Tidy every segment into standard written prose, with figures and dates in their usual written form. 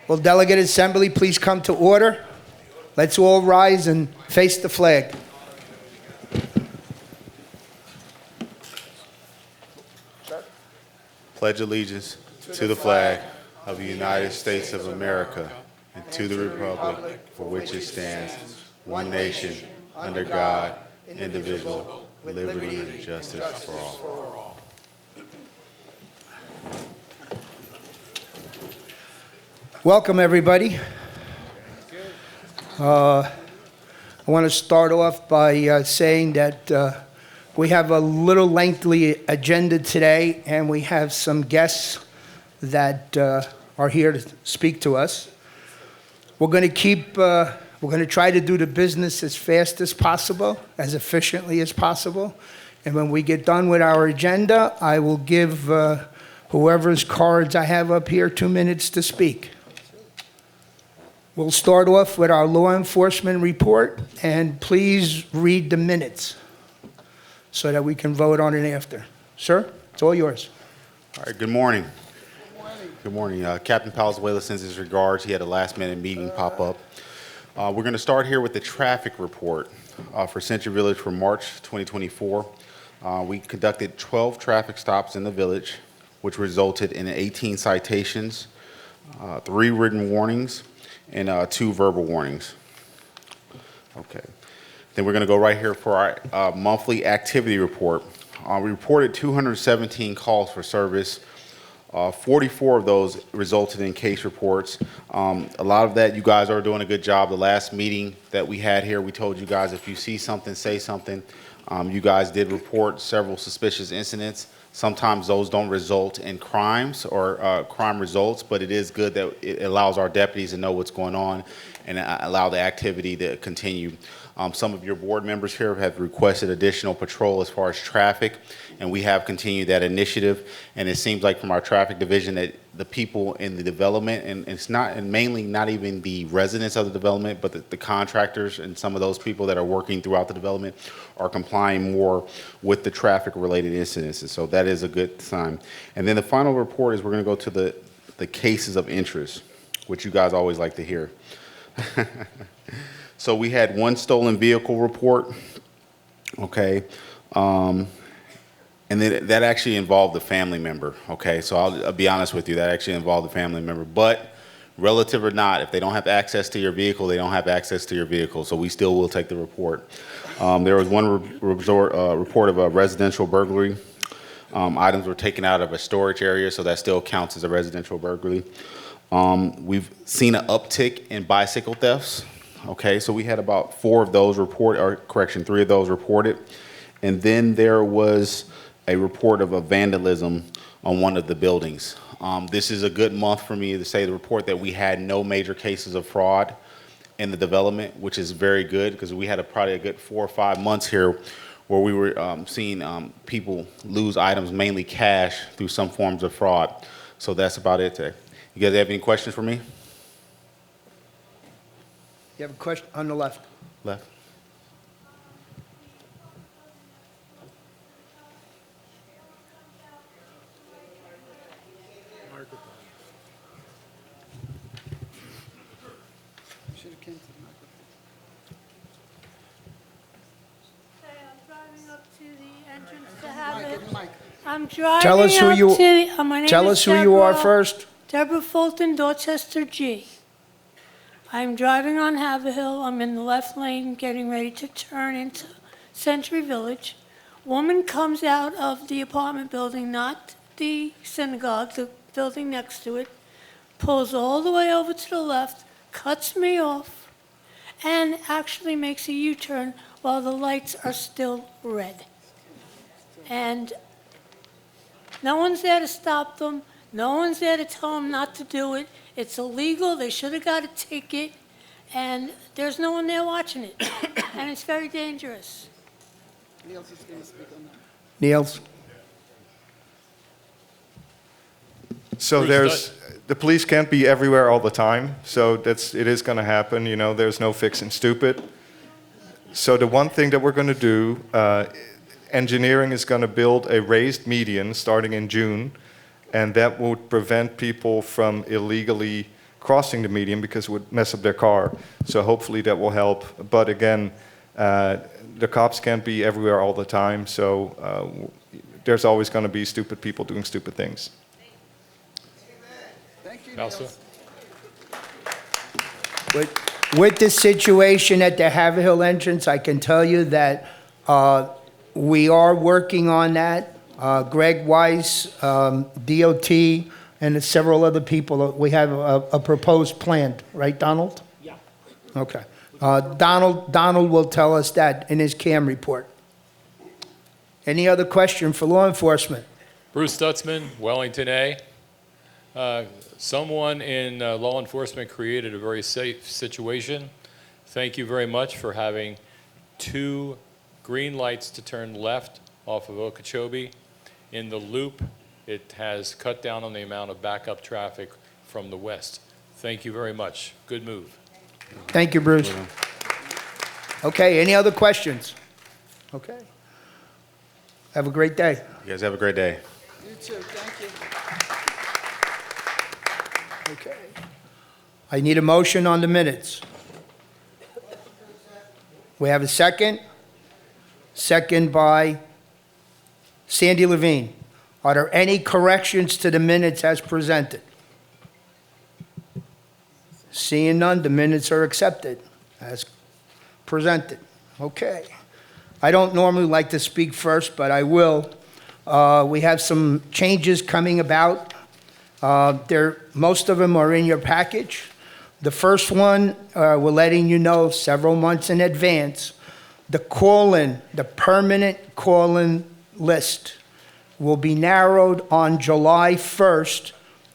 Will Delegate Assembly please come to order? Let's all rise and face the flag. Pledge allegiance to the flag of the United States of America and to the republic for which it stands, one nation, under God, indivisible, with liberty and justice for all. Welcome, everybody. I want to start off by saying that we have a little lengthy agenda today, and we have some guests that are here to speak to us. We're going to try to do the business as fast as possible, as efficiently as possible. And when we get done with our agenda, I will give whoever's cards I have up here 2 minutes to speak. We'll start off with our law enforcement report, and please read the minutes so that we can vote on it after. Sir, it's all yours. All right, good morning. Good morning. Captain Palazuela sends his regards. He had a last-minute meeting pop up. We're going to start here with the traffic report for Century Village for March 2024. We conducted 12 traffic stops in the village, which resulted in 18 citations, 3 written warnings, and 2 verbal warnings. Okay. Then we're going to go right here for our monthly activity report. We reported 217 calls for service. 44 of those resulted in case reports. A lot of that, you guys are doing a good job. The last meeting that we had here, we told you guys if you see something, say something. You guys did report several suspicious incidents. Sometimes those don't result in crimes or crime results, but it is good that it allows our deputies to know what's going on and allow the activity to continue. Some of your board members here have requested additional patrol as far as traffic, and we have continued that initiative. And it seems like from our traffic division that the people in the development, and it's not, and mainly not even the residents of the development, but the contractors and some of those people that are working throughout the development are complying more with the traffic-related incidences. So that is a good sign. And then the final report is we're going to go to the cases of interest, which you guys always like to hear. So we had 1 stolen vehicle report, okay, and then that actually involved a family member, okay? So I'll be honest with you, that actually involved a family member. But relative or not, if they don't have access to your vehicle, they don't have access to your vehicle. So we still will take the report. There was one report of a residential burglary. Items were taken out of a storage area, so that still counts as a residential burglary. We've seen an uptick in bicycle thefts. Okay, so we had about 3 of those reported. And then there was a report of a vandalism on one of the buildings. This is a good month for me to say the report that we had no major cases of fraud in the development, which is very good because we had probably a good 4 or 5 months here where we were seeing people lose items, mainly cash, through some forms of fraud. So that's about it today. You guys have any questions for me? You have a question on the left. Left. I'm driving Tell us who you, up to, my name tell is us who you are Deborah- first. Deborah Fulton, Dorchester G. I'm driving on Haverhill. I'm in the left lane getting ready to turn into Century Village. Woman comes out of the apartment building, not the synagogue, the building next to it, pulls all the way over to the left, cuts me off, and actually makes a U-turn while the lights are still red. And no one's there to stop them. No one's there to tell them not to do it. It's illegal. They should have got a ticket. And there's no one there watching it. And it's very dangerous. Niels is going to speak on that. Niels? So the police can't be everywhere all the time. So it is going to happen. You know, there's no fixing stupid. So the one thing that we're going to do, engineering is going to build a raised median starting in June. And that would prevent people from illegally crossing the median because it would mess up their car. So hopefully that will help. But again, the cops can't be everywhere all the time, so there's always going to be stupid people doing stupid things. Thank you, Council? Niels. With the situation at the Haverhill entrance, I can tell you that we are working on that. Greg Weiss, DOT, and several other people, we have a proposed plan, right, Donald? Yeah. Okay. Donald will tell us that in his CAM report. Any other question for law enforcement? Bruce Stutzman, Wellington A. Someone in law enforcement created a very safe situation. Thank you very much for having 2 green lights to turn left off of Okeechobee. In the loop, it has cut down on the amount of backup traffic from the west. Thank you very much. Good move. Thank you, Bruce. Okay, any other questions? Okay. Have a great day. You guys have a great day. You too, thank you. Okay. I need a motion on the minutes. We have a second? Second by Sandy Levine. Are there any corrections to the minutes as presented? Seeing none, the minutes are accepted as presented. Okay. I don't normally like to speak first, but I will. We have some changes coming about. Most of them are in your package. The first one, we're letting you know several months in advance, the permanent call-in list will be narrowed on July 1st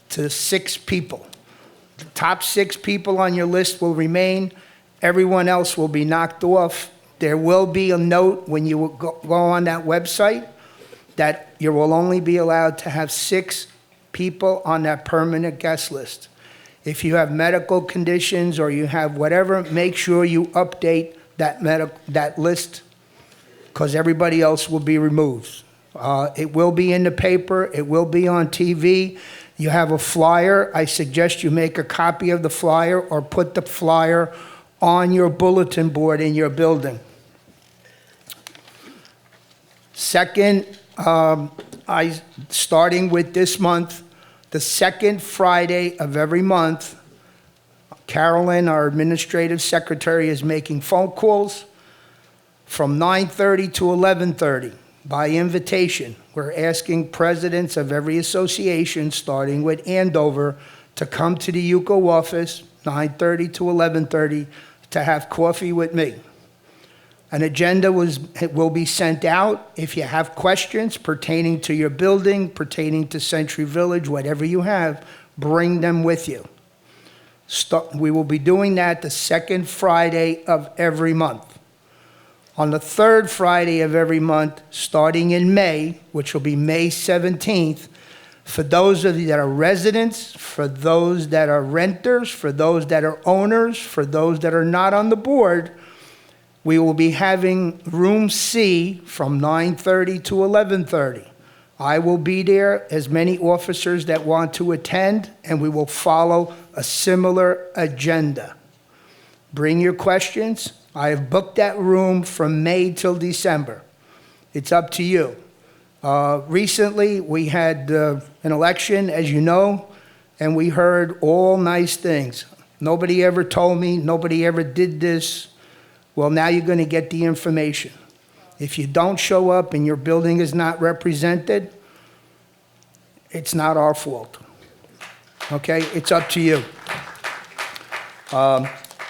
to 6 people. The top 6 people on your list will remain. Everyone else will be knocked off. There will be a note when you go on that website that you will only be allowed to have 6 people on that permanent guest list. If you have medical conditions or you have whatever, make sure you update that list because everybody else will be removed. It will be in the paper. It will be on TV. You have a flyer. I suggest you make a copy of the flyer or put the flyer on your bulletin board in your building. Second, starting with this month, the second Friday of every month, Carolyn, our administrative secretary, is making phone calls from 9:30 to 11:30 by invitation. We're asking presidents of every association, starting with Andover, to come to the UCO office, 9:30 to 11:30, to have coffee with me. An agenda will be sent out. If you have questions pertaining to your building, pertaining to Century Village, whatever you have, bring them with you. We will be doing that the second Friday of every month. On the third Friday of every month, starting in May, which will be May 17th, for those of you that are residents, for those that are renters, for those that are owners, for those that are not on the board, we will be having room C from 9:30 to 11:30. I will be there, as many officers that want to attend, and we will follow a similar agenda. Bring your questions. I have booked that room from May till December. It's up to you. Recently, we had an election, as you know, and we heard all nice things. Nobody ever told me, nobody ever did this. Well, now you're going to get the information. If you don't show up and your building is not represented, it's not our fault. Okay? It's up to you.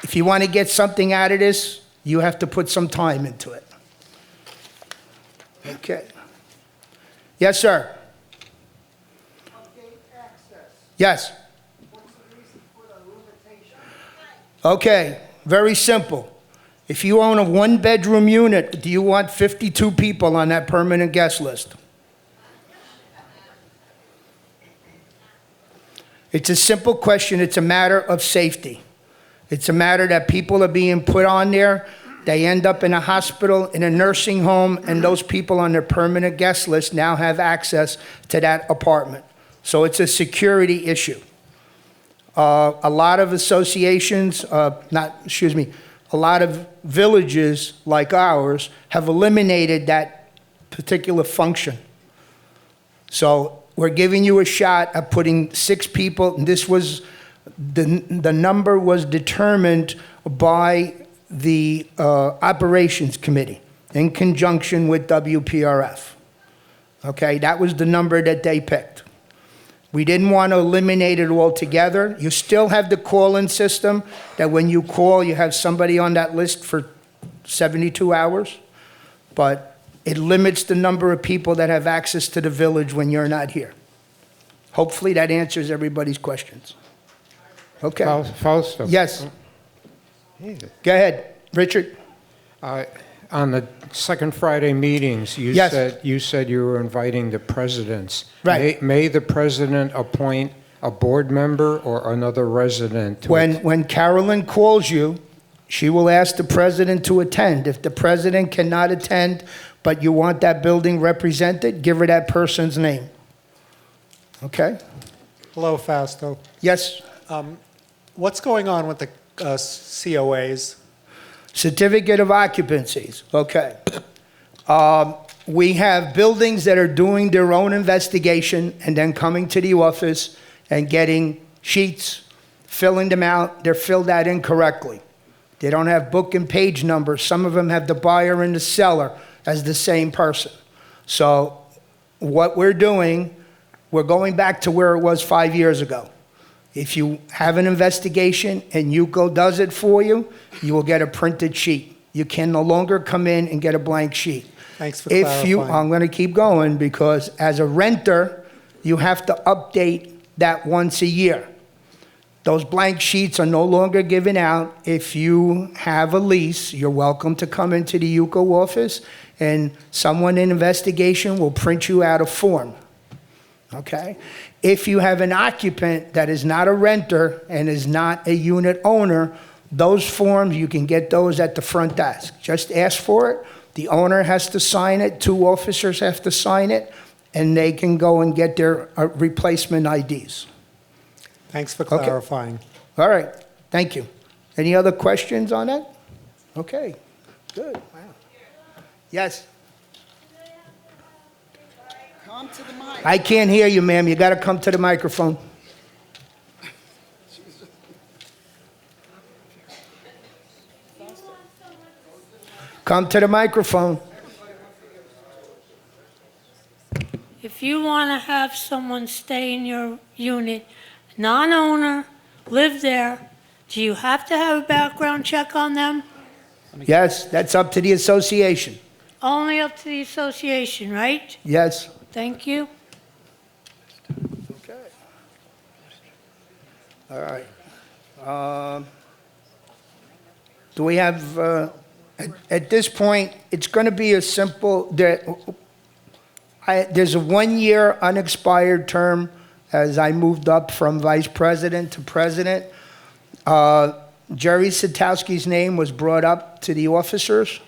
If you want to get something out of this, you have to put some time into it. Okay. Yes, sir. Gate access. Yes. What's the reason for the limitation? Okay, very simple. If you own a 1-bedroom unit, do you want 52 people on that permanent guest list? It's a simple question. It's a matter of safety. It's a matter that people are being put on there. They end up in a hospital, in a nursing home, and those people on their permanent guest list now have access to that apartment. So it's a security issue. A lot of associations, a lot of villages like ours have eliminated that particular function. So we're giving you a shot at putting 6 people, and this was, the number was determined by the Operations Committee in conjunction with WPRF. Okay, that was the number that they picked. We didn't want to eliminate it altogether. You still have the call-in system that when you call, you have somebody on that list for 72 hours, but it limits the number of people that have access to the village when you're not here. Hopefully that answers everybody's questions. Okay. Fausto. Yes. Go ahead, Richard. On the second Friday meetings, Yes. you said you were inviting the presidents. Right. May the president appoint a board member or another resident to When Carolyn calls you, she will ask the president to attend. If the president cannot attend, but you want that building represented, give her that person's name. Okay? Hello, Fausto. Yes? What's going on with the COAs? Certificate of occupancies, okay. We have buildings that are doing their own investigation and then coming to the office and getting sheets, filling them out. They're filled out incorrectly. They don't have book and page numbers. Some of them have the buyer and the seller as the same person. So what we're doing, we're going back to where it was 5 years ago. If you have an investigation and UCO does it for you, you will get a printed sheet. You can no longer come in and get a blank sheet. Thanks for clarifying. I'm going to keep going because as a renter, you have to update that once a year. Those blank sheets are no longer given out. If you have a lease, you're welcome to come into the UCO office and someone in investigation will print you out a form. Okay? If you have an occupant that is not a renter and is not a unit owner, those forms, you can get those at the front desk. Just ask for it. The owner has to sign it. 2 officers have to sign it, and they can go and get their replacement IDs. Thanks for clarifying. All right. Thank you. Any other questions on that? Okay. Good. Wow. Yes. Come to the mic. I can't hear you, ma'am. You got to come to the microphone. Come to the microphone. If you want to have someone stay in your unit, non-owner, live there, do you have to have a background check on them? Yes, that's up to the association. Only up to the association, right? Yes. Thank you. Okay. All right. Do we have, at this point, it's going to be a simple, there's a 1-year unexpired term as I moved up from vice president to president. Jerry Satowski's name was brought up to the officers.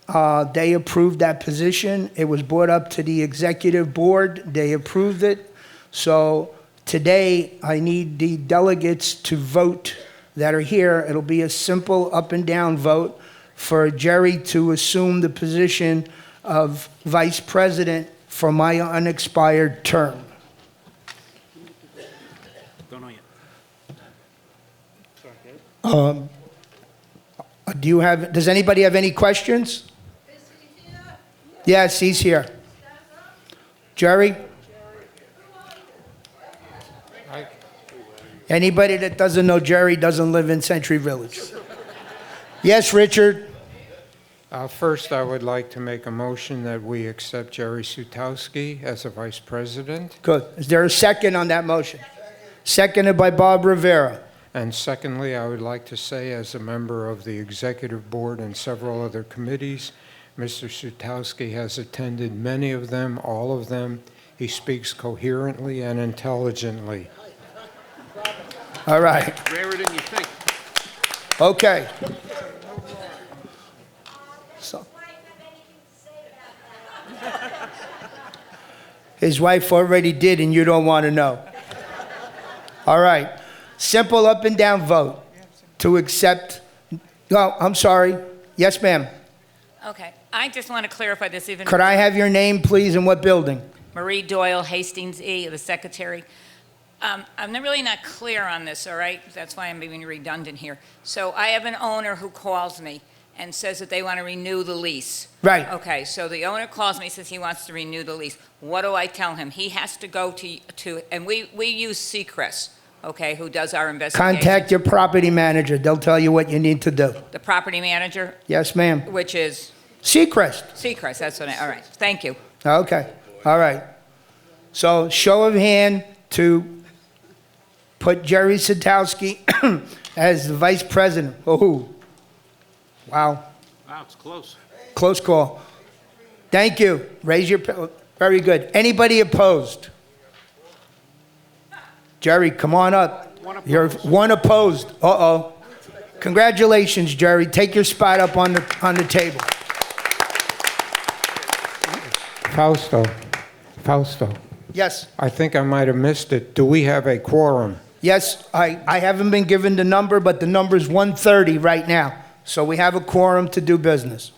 They approved that position. It was brought up to the executive board. They approved it. So today, I need the delegates to vote that are here. It'll be a simple up and down vote for Jerry to assume the position of vice president for my unexpired term. Does anybody have any questions? Yes, he's here. Jerry? Anybody that doesn't know Jerry doesn't live in Century Village. Yes, Richard? First, I would like to make a motion that we accept Jerry Sutowski as a vice president. Good. Is there a second on that motion? Seconded by Bob Rivera. And secondly, I would like to say, as a member of the executive board and several other committees, Mr. Sutowski has attended many of them, all of them. He speaks coherently and intelligently. All right. Rarer than you think. Okay. So, his wife already did, and you don't want to know. All right. Simple up and down vote to accept. Oh, I'm sorry. Yes, ma'am. Okay, I just want to clarify this even. Could I have your name, please, and what building? Marie Doyle, Hastings E., the secretary. I'm really not clear on this, all right? That's why I'm being redundant here. So I have an owner who calls me and says that they want to renew the lease. Right. Okay, so the owner calls me, says he wants to renew the lease. What do I tell him? He has to go to and we use Seacrest, okay, who does our investigation. Contact your property manager. They'll tell you what you need to do. The property manager, Yes, ma'am. which is Seacrest. Seacrest, that's what all right, thank you. Okay. All right. So show of hand to put Jerry Sadowski as the vice president. Oh, wow. Wow, it's close. Close call. Thank you. Raise your, very good. Anybody opposed? Jerry, come on up. You're one opposed. Uh-oh. Congratulations, Jerry. Take your spot up on the table. Fausto, Yes. I think I might have missed it. Do we have a quorum? Yes, I haven't been given the number, but the number is 130 right now. So we have a quorum to do business.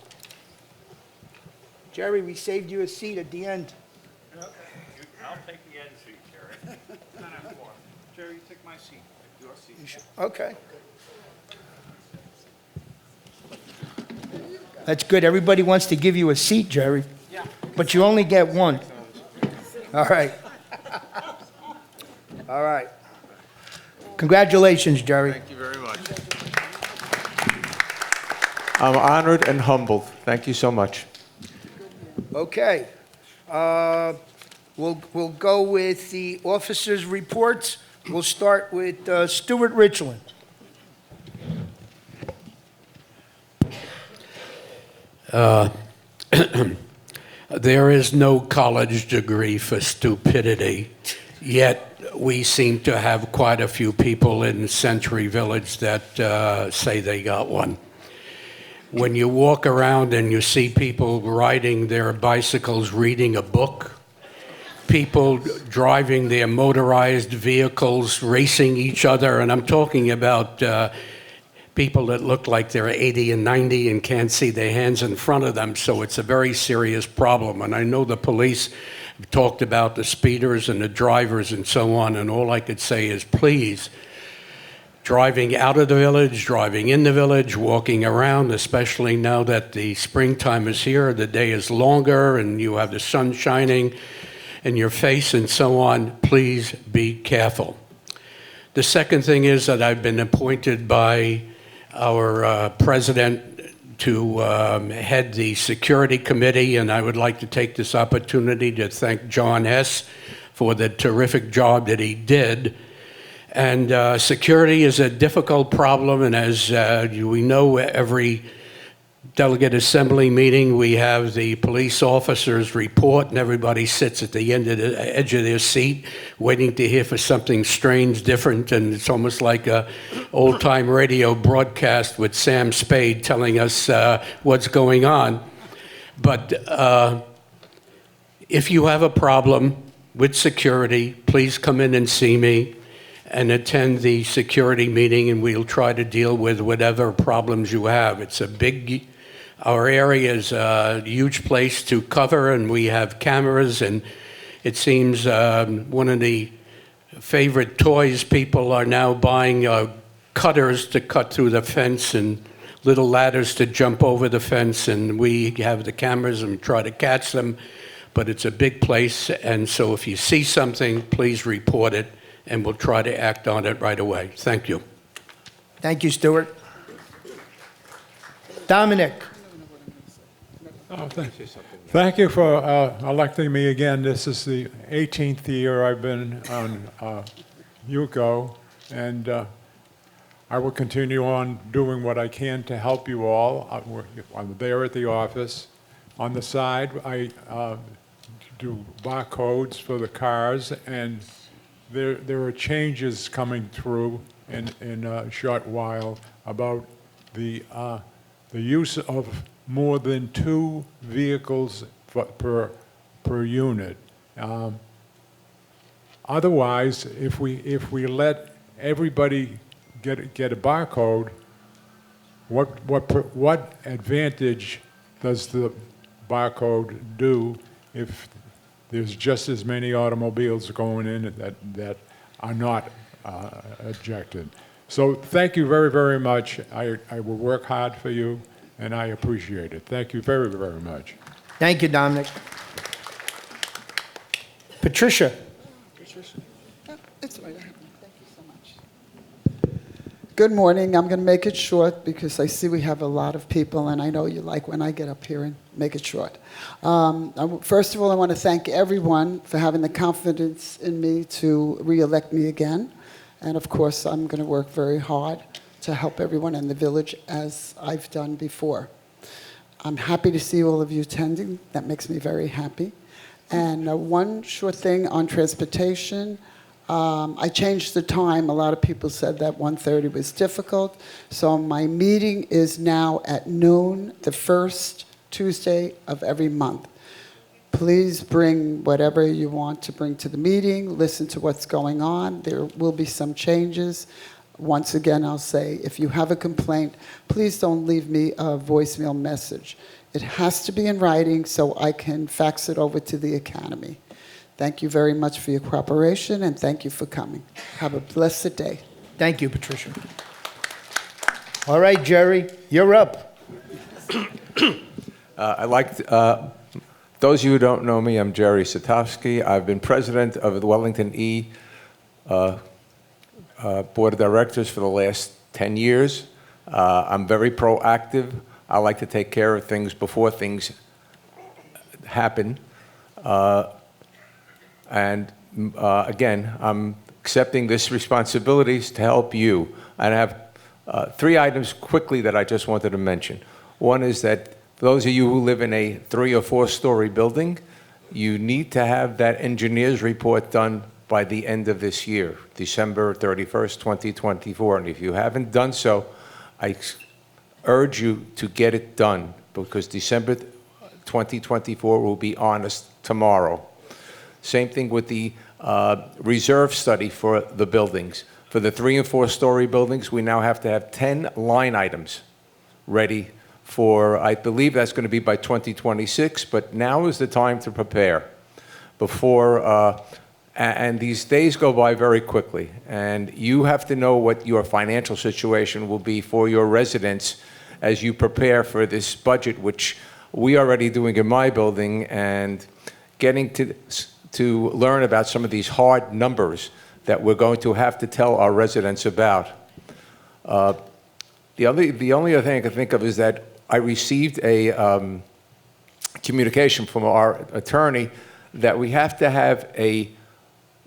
Jerry, we saved you a seat at the end. I'll take the end seat, Jerry. Jerry, take my seat. Your seat. Okay. That's good. Everybody wants to give you a seat, Jerry. Yeah. But you only get one. All right. All right. Congratulations, Jerry. Thank you very much. I'm honored and humbled. Thank you so much. Okay. We'll go with the officers' reports. We'll start with Stuart Richland. There is no college degree for stupidity, yet we seem to have quite a few people in Century Village that say they got one. When you walk around and you see people riding their bicycles reading a book, people driving their motorized vehicles racing each other, and I'm talking about people that look like they're 80 and 90 and can't see their hands in front of them, so it's a very serious problem. And I know the police talked about the speeders and the drivers and so on, and all I could say is please, driving out of the village, driving in the village, walking around, especially now that the springtime is here, the day is longer and you have the sun shining in your face and so on, please be careful. The second thing is that I've been appointed by our president to head the security committee, and I would like to take this opportunity to thank John Hess for the terrific job that he did. And security is a difficult problem, and as we know, every Delegate Assembly meeting, we have the police officers report, and everybody sits at the edge of their seat, waiting to hear for something strange, different, and it's almost like a old-time radio broadcast with Sam Spade telling us what's going on. But if you have a problem with security, please come in and see me and attend the security meeting, and we'll try to deal with whatever problems you have. It's a big, our area is a huge place to cover, and we have cameras, and it seems one of the favorite toys people are now buying cutters to cut through the fence and little ladders to jump over the fence, and we have the cameras and try to catch them, but it's a big place, and so if you see something, please report it, and we'll try to act on it right away. Thank you. Thank you, Stuart. Dominic. Oh, thank you for electing me again. This is the 18th year I've been on UCO, and I will continue on doing what I can to help you all. I'm there at the office. On the side, I do barcodes for the cars, and there are changes coming through in a short while about the use of more than 2 vehicles per unit. Otherwise, if we let everybody get a barcode, what advantage does the barcode do if there's just as many automobiles going in that are not ejected? So thank you very, very much. I will work hard for you, and I appreciate it. Thank you very, very much. Thank you, Dominic. Patricia. It's all right. Thank you so much. Good morning. I'm going to make it short because I see we have a lot of people, and I know you like when I get up here and make it short. First of all, I want to thank everyone for having the confidence in me to re-elect me again. And of course, I'm going to work very hard to help everyone in the village as I've done before. I'm happy to see all of you attending. That makes me very happy. And one short thing on transportation. I changed the time. A lot of people said that 1:30 was difficult. So my meeting is now at noon, the first Tuesday of every month. Please bring whatever you want to bring to the meeting. Listen to what's going on. There will be some changes. Once again, I'll say, if you have a complaint, please don't leave me a voicemail message. It has to be in writing so I can fax it over to the academy. Thank you very much for your cooperation, and thank you for coming. Have a blessed day. Thank you, Patricia. All right, Jerry, you're up. Those of you who don't know me, I'm Jerry Satowski. I've been president of the Wellington E Board of Directors for the last 10 years. I'm very proactive. I like to take care of things before things happen. Again, I'm accepting this responsibility to help you. And I have 3 items quickly that I just wanted to mention. One is that for those of you who live in a 3 or 4-story building, you need to have that engineer's report done by the end of this year, December 31st, 2024. And if you haven't done so, I urge you to get it done, because December 2024 will be honest tomorrow. Same thing with the reserve study for the buildings. For the 3 and 4-story buildings, we now have to have 10 line items ready for, I believe that's going to be by 2026, but now is the time to prepare before, and these days go by very quickly, and you have to know what your financial situation will be for your residents as you prepare for this budget, which we are already doing in my building, and getting to learn about some of these hard numbers that we're going to have to tell our residents about. The only other thing I can think of is that I received a communication from our attorney that we have to have a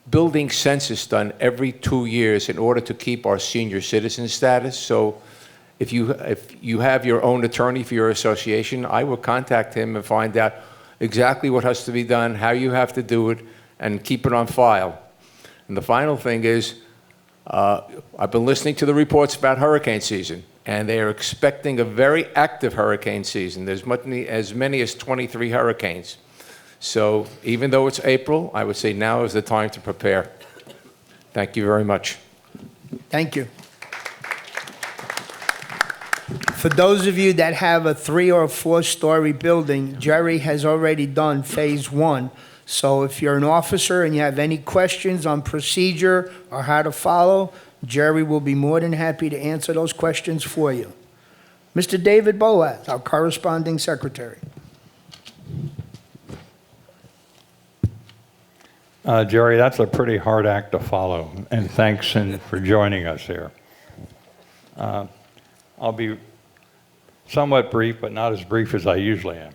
building census done every 2 years in order to keep our senior citizen status. So if you have your own attorney for your association, I will contact him and find out exactly what has to be done, how you have to do it, and keep it on file. And the final thing is, I've been listening to the reports about hurricane season, and they are expecting a very active hurricane season. There's as many as 23 hurricanes. So even though it's April, I would say now is the time to prepare. Thank you very much. Thank you. For those of you that have a 3 or 4-story building, Jerry has already done phase 1. So if you're an officer and you have any questions on procedure or how to follow, Jerry will be more than happy to answer those questions for you. Mr. David Boaz, our corresponding secretary. Jerry, that's a pretty hard act to follow, and thanks for joining us here. I'll be somewhat brief, but not as brief as I usually am.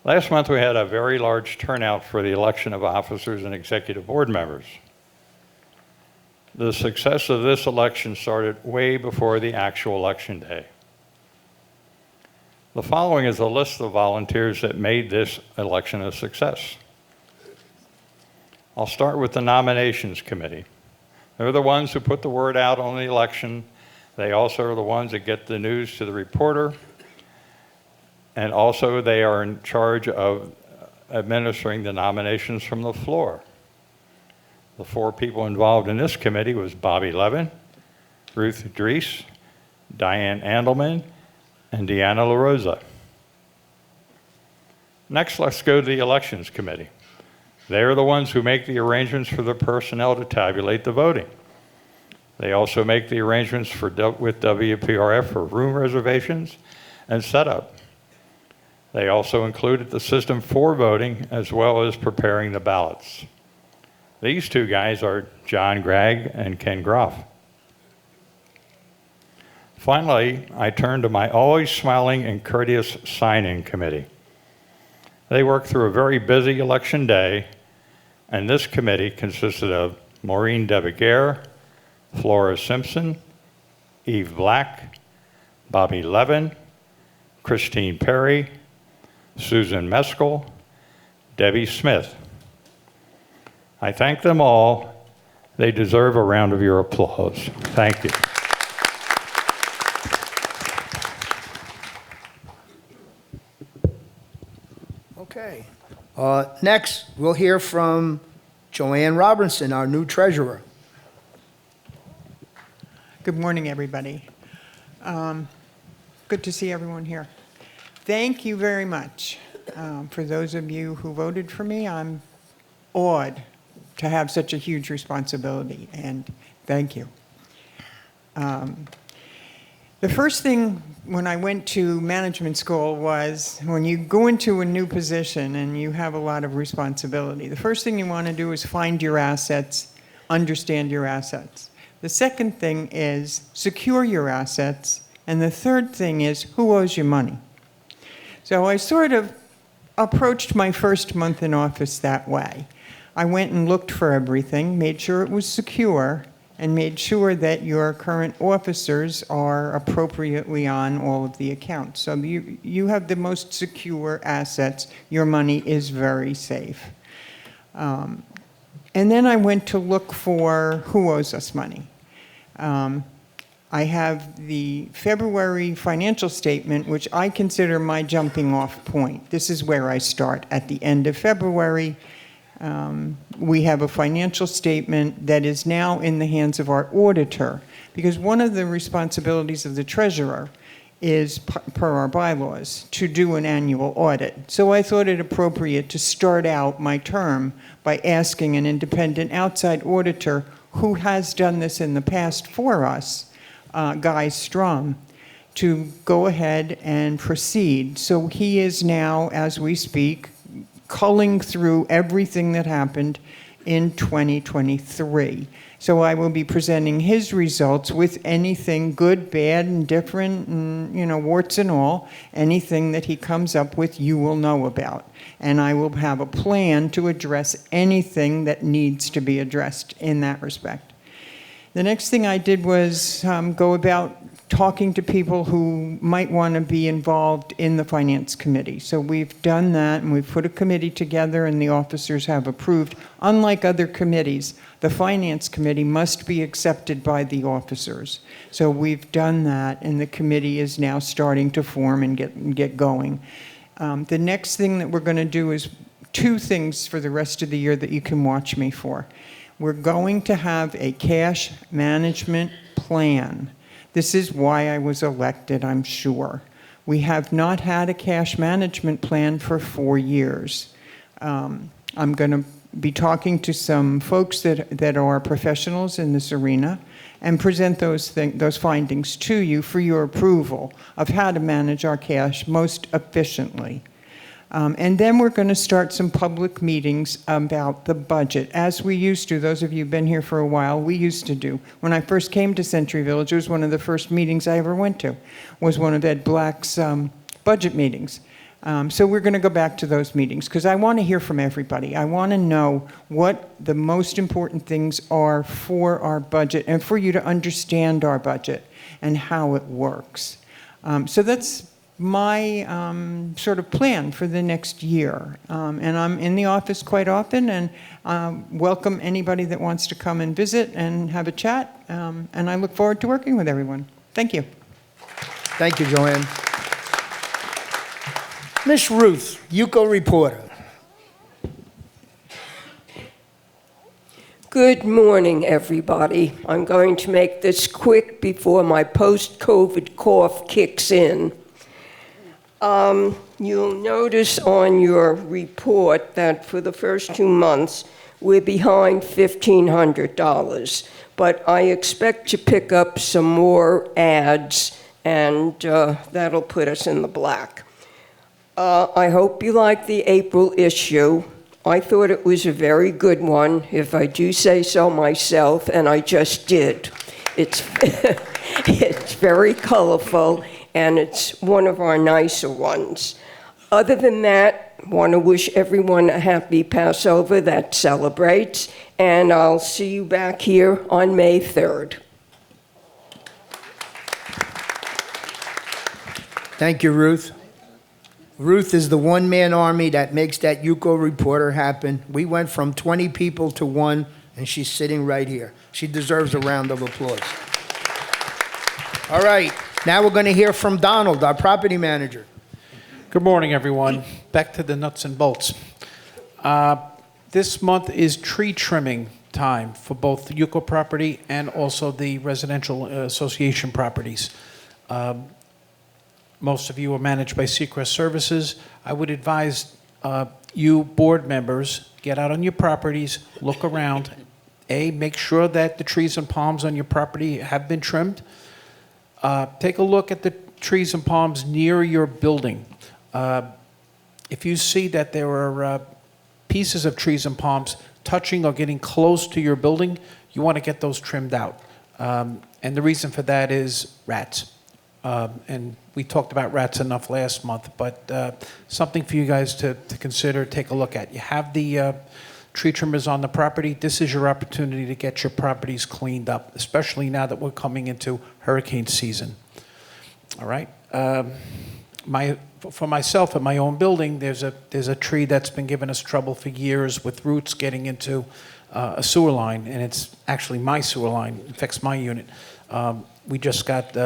Last month, we had a very large turnout for the election of officers and executive board members. The success of this election started way before the actual election day. The following is a list of volunteers that made this election a success. I'll start with the nominations committee. They're the ones who put the word out on the election. They also are the ones that get the news to the reporter. And also they are in charge of administering the nominations from the floor. The 4 people involved in this committee was Bobby Levin, Ruth Dries, Diane Andelman, and Deanna LaRosa. Next, let's go to the Elections Committee. They are the ones who make the arrangements for the personnel to tabulate the voting. They also make the arrangements with WPRF for room reservations and setup. They also included the system for voting as well as preparing the ballots. These 2 guys are John Gregg and Ken Groff. Finally, I turn to my always smiling and courteous sign-in committee. They worked through a very busy election day, and this committee consisted of Maureen DeBeguer, Flora Simpson, Eve Black, Bobby Levin, Christine Perry, Susan Meskel, Debbie Smith. I thank them all. They deserve a round of your applause. Thank you. Okay. Next, we'll hear from Joanne Robinson, our new treasurer. Good morning, everybody. Good to see everyone here. Thank you very much. For those of you who voted for me, I'm awed to have such a huge responsibility, and thank you. The first thing when I went to management school was when you go into a new position and you have a lot of responsibility, the first thing you want to do is find your assets, understand your assets. The second thing is secure your assets, and the third thing is who owes you money. So I sort of approached my first month in office that way. I went and looked for everything, made sure it was secure, and made sure that your current officers are appropriately on all of the accounts. So you have the most secure assets. Your money is very safe. And then I went to look for who owes us money. I have the February financial statement, which I consider my jumping off point. This is where I start. At the end of February, we have a financial statement that is now in the hands of our auditor, because one of the responsibilities of the treasurer is, per our bylaws, to do an annual audit. So I thought it appropriate to start out my term by asking an independent outside auditor who has done this in the past for us, Guy Strum, to go ahead and proceed. So he is now, as we speak, culling through everything that happened in 2023. So I will be presenting his results with anything good, bad, and different, and, warts and all. Anything that he comes up with, you will know about. And I will have a plan to address anything that needs to be addressed in that respect. The next thing I did was go about talking to people who might want to be involved in the Finance Committee. So we've done that, and we've put a committee together, and the officers have approved. Unlike other committees, the Finance Committee must be accepted by the officers. So we've done that, and the committee is now starting to form and get going. The next thing that we're going to do is 2 things for the rest of the year that you can watch me for. We're going to have a cash management plan. This is why I was elected, I'm sure. We have not had a cash management plan for 4 years. I'm going to be talking to some folks that are professionals in this arena and present those findings to you for your approval of how to manage our cash most efficiently. And then we're going to start some public meetings about the budget, as we used to. Those of you who've been here for a while, we used to do. When I first came to Century Village, it was one of the first meetings I ever went to, was one of Ed Black's budget meetings. So we're going to go back to those meetings, because I want to hear from everybody. I want to know what the most important things are for our budget and for you to understand our budget and how it works. So that's my sort of plan for the next year. And I'm in the office quite often, and welcome anybody that wants to come and visit and have a chat. And I look forward to working with everyone. Thank you. Thank you, Joanne. Miss Ruth, UCO reporter. Good morning, everybody. I'm going to make this quick before my post-COVID cough kicks in. You'll notice on your report that for the first 2 months, we're behind $1,500, but I expect to pick up some more ads, and that'll put us in the black. I hope you like the April issue. I thought it was a very good one, if I do say so myself, and I just did. It's, it's very colorful, and it's one of our nicer ones. Other than that, want to wish everyone a happy Passover that celebrates, and I'll see you back here on May 3rd. Thank you, Ruth. Ruth is the one-man army that makes that UCO reporter happen. We went from 20 people to 1, and she's sitting right here. She deserves a round of applause. All right, now we're going to hear from Donald, our property manager. Good morning, everyone. Back to the nuts and bolts. This month is tree trimming time for both the UCO property and also the residential association properties. Most of you are managed by Seacrest Services. I would advise you board members, get out on your properties, look around. Make sure that the trees and palms on your property have been trimmed. Take a look at the trees and palms near your building. If you see that there are pieces of trees and palms touching or getting close to your building, you want to get those trimmed out. And the reason for that is rats. And we talked about rats enough last month, but something for you guys to consider, take a look at. You have the tree trimmers on the property. This is your opportunity to get your properties cleaned up, especially now that we're coming into hurricane season. All right. For myself at my own building, there's a tree that's been giving us trouble for years with roots getting into a sewer line, and it's actually my sewer line. It affects my unit. We just got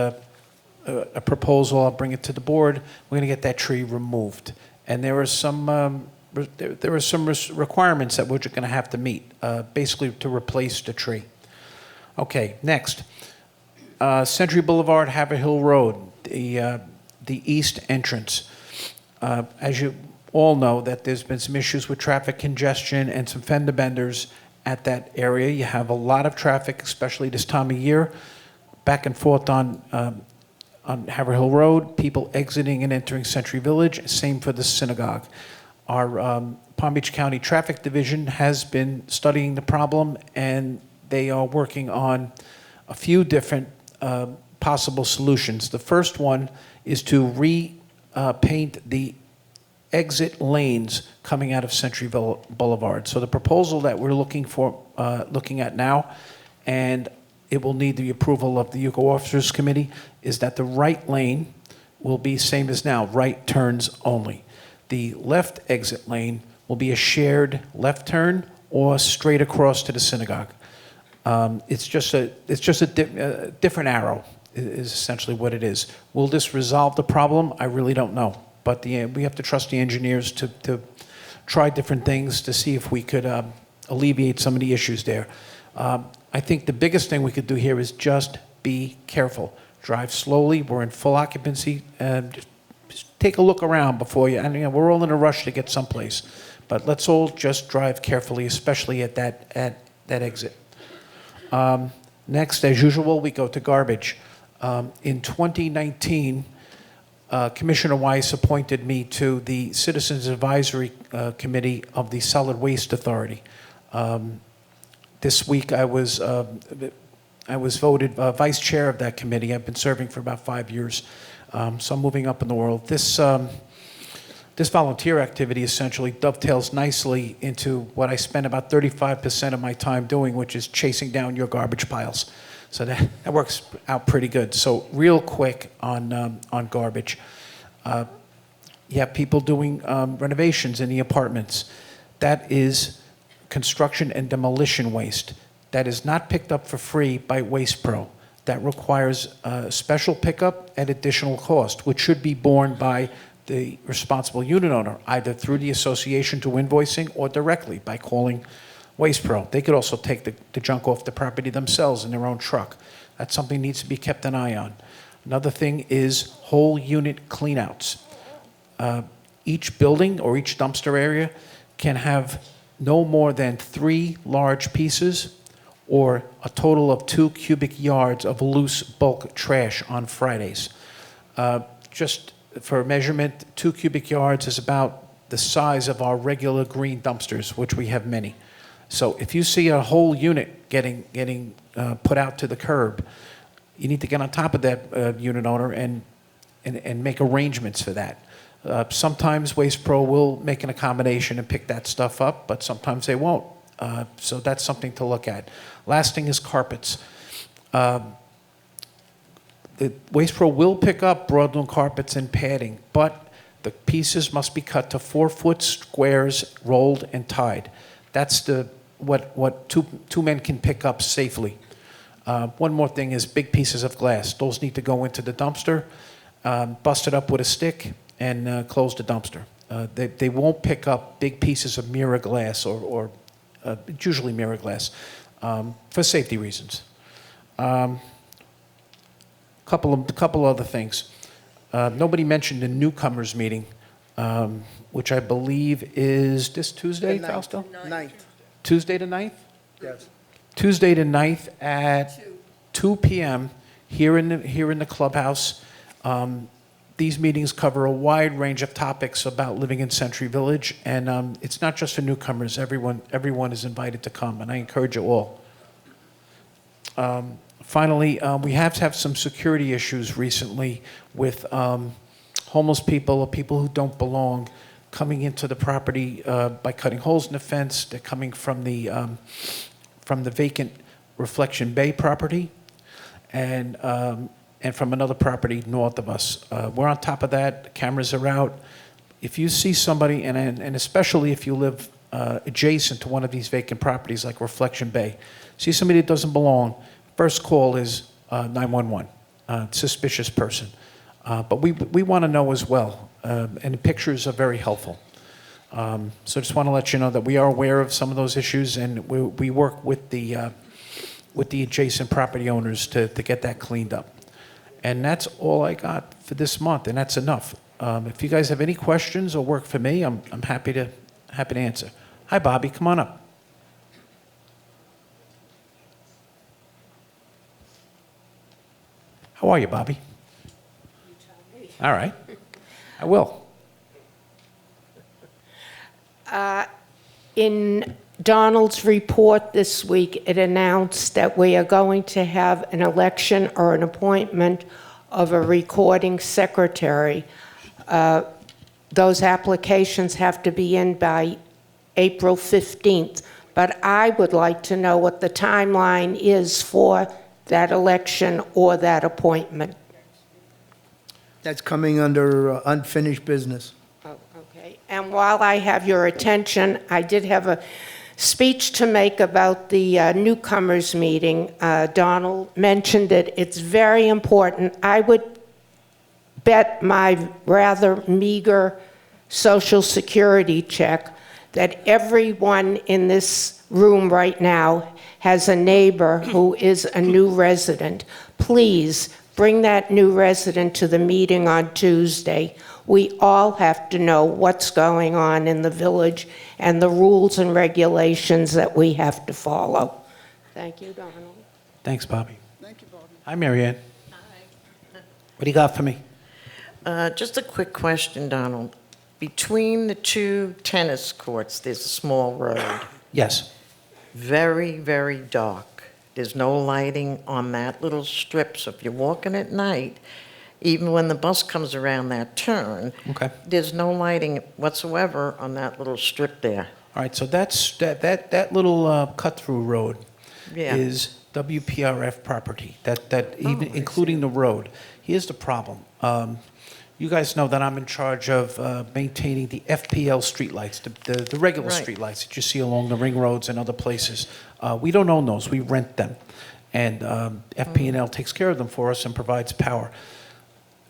a proposal. I'll bring it to the board. We're going to get that tree removed, and there are some requirements that we're going to have to meet, basically to replace the tree. Okay, next, Century Boulevard, Haverhill Road, the east entrance. As you all know, that there's been some issues with traffic congestion and some fender benders at that area. You have a lot of traffic, especially this time of year, back and forth on Haverhill Road, people exiting and entering Century Village, same for the synagogue. Our Palm Beach County Traffic Division has been studying the problem, and they are working on a few different possible solutions. The first one is to repaint the exit lanes coming out of Century Boulevard. So the proposal that we're looking at now, and it will need the approval of the UCO Officers Committee, is that the right lane will be same as now, right turns only. The left exit lane will be a shared left turn or straight across to the synagogue. It's just a different arrow is essentially what it is. Will this resolve the problem? I really don't know. But we have to trust the engineers to try different things to see if we could alleviate some of the issues there. I think the biggest thing we could do here is just be careful. Drive slowly. We're in full occupancy. Just take a look around before you. And we're all in a rush to get someplace, but let's all just drive carefully, especially at that exit. Next, as usual, we go to garbage. In 2019, Commissioner Weiss appointed me to the Citizens Advisory Committee of the Solid Waste Authority. This week, I was voted vice chair of that committee. I've been serving for about 5 years, so I'm moving up in the world. This volunteer activity essentially dovetails nicely into what I spend about 35% of my time doing, which is chasing down your garbage piles. So that works out pretty good. So real quick on garbage. You have people doing renovations in the apartments. That is construction and demolition waste. That is not picked up for free by Waste Pro. That requires a special pickup at additional cost, which should be borne by the responsible unit owner, either through the association to invoicing or directly by calling Waste Pro, they could also take the junk off the property themselves in their own truck. That's something that needs to be kept an eye on. Another thing is whole unit cleanouts. Each building or each dumpster area can have no more than 3 large pieces or a total of 2 cubic yards of loose bulk trash on Fridays. Just for measurement, 2 cubic yards is about the size of our regular green dumpsters, which we have many. So if you see a whole unit getting put out to the curb, you need to get on top of that unit owner and make arrangements for that. Sometimes Waste Pro will make an accommodation and pick that stuff up, but sometimes they won't. So that's something to look at. Last thing is carpets. The Waste Pro will pick up broadloom carpets and padding, but the pieces must be cut to 4-foot squares, rolled and tied. That's what two men can pick up safely. One more thing is big pieces of glass. Those need to go into the dumpster, bust it up with a stick, and close the dumpster. They won't pick up big pieces of mirror glass or usually mirror glass for safety reasons. Couple other things. Nobody mentioned the newcomers meeting, which I believe is this Tuesday, Fausto? 9th. Tuesday the 9th? Yes. Tuesday the 9th at 2 p.m. here in the clubhouse. These meetings cover a wide range of topics about living in Century Village, and it's not just for newcomers. Everyone is invited to come, and I encourage you all. Finally, we have to have some security issues recently with homeless people or people who don't belong coming into the property by cutting holes in the fence. They're coming from the vacant Reflection Bay property and from another property north of us. We're on top of that. The cameras are out. If you see somebody, and especially if you live adjacent to one of these vacant properties like Reflection Bay, see somebody that doesn't belong, first call is 911, suspicious person. But we want to know as well, and the pictures are very helpful. So just want to let you know that we are aware of some of those issues, and we work with the adjacent property owners to get that cleaned up. And that's all I got for this month, and that's enough. If you guys have any questions or work for me, I'm happy to answer. Hi, Bobby, come on up. How are you, Bobby? You tell me. All right, I will. In Donald's report this week, it announced that we are going to have an election or an appointment of a recording secretary. Those applications have to be in by April 15th, but I would like to know what the timeline is for that election or that appointment. That's coming under unfinished business. Oh, okay. And while I have your attention, I did have a speech to make about the newcomers meeting. Donald mentioned it. It's very important. I would bet my rather meager Social Security check that everyone in this room right now has a neighbor who is a new resident. Please bring that new resident to the meeting on Tuesday. We all have to know what's going on in the village and the rules and regulations that we have to follow. Thank you, Donald. Thanks, Bobby. Thank you, Bobby. Hi, Marianne. Hi. What do you got for me? Just a quick question, Donald. Between the two tennis courts, there's a small road. Yes. Very, very dark. There's no lighting on that little strip, so if you're walking at night, even when the bus comes around that turn, Okay. there's no lighting whatsoever on that little strip there. All right, so that little cut-through road Yeah. is WPRF property, even I including the road. Here's the problem. You guys know that I'm in charge of maintaining the FPL streetlights, the regular Right. streetlights that you see along the ring roads and other places. We don't own those, we rent them. And FP&L takes care of them for us and provides power.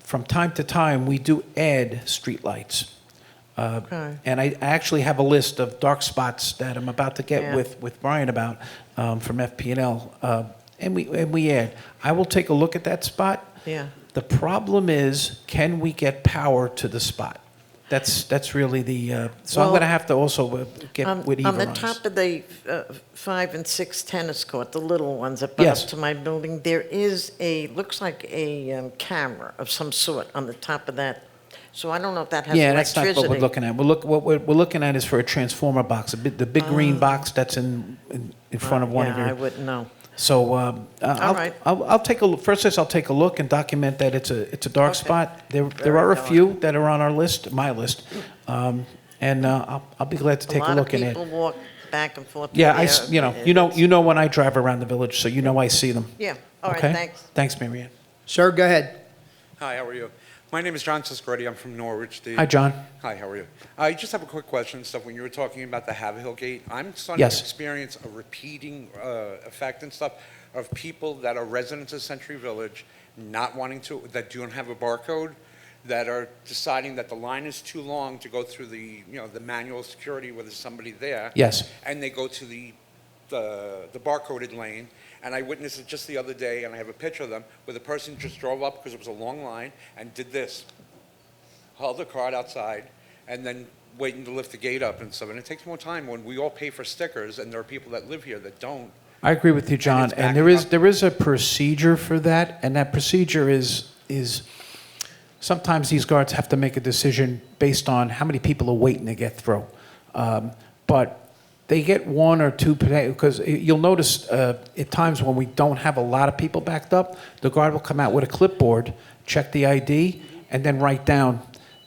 From time to time, we do add streetlights. Okay. And I actually have a list of dark spots that I'm about to get Yeah. with Brian about from FP&L. And we add. I will take a look at that spot. Yeah. The problem is, can we get power to the spot? That's really the, so I'm Well, going to have to also get with Eva On the on this. top of the 5 and 6 tennis court, the little ones that Yes. butt up to my building, there is looks like a camera of some sort on the top of that. So I don't know if that has Yeah, that's electricity. not what we're looking at. What we're looking at is for a transformer box, the big green box that's in front of one of your. Yeah, I wouldn't know. So right. I'll take a look. First, I'll take a look and document that it's a dark spot. There Very are a dark. few that are on our list, my list, and I'll be glad to take a look A at lot it. of people walk back and forth. Yeah, there. you know when I drive around the village, so you know I see them. Yeah, all right, Okay? thanks. Thanks, Mary Ann. Sir, go ahead. Hi, how are you? My name is John Siscotti. I'm from Norwich. Hi, John. Hi, how are you? I just have a quick question. Stuff when you were talking about the Haverhill Gate, I'm starting Yes. to experience a repeating effect and stuff of people that are residents of Century Village not wanting to, that don't have a barcode, that are deciding that the line is too long to go through the, the manual security where there's somebody there. Yes. And they go to the barcoded lane. And I witnessed it just the other day, and I have a picture of them, where the person just drove up because it was a long line and did this. Held the card outside and then waiting to lift the gate up and stuff. And it takes more time when we all pay for stickers and there are people that live here that don't. I agree with you, John. it's And backing there is a procedure for that, and that procedure is sometimes these guards have to make a decision based on how many people are waiting to get through. But they get one or two, because you'll notice at times when we don't have a lot of people backed up, the guard will come out with a clipboard, check the ID, and then write down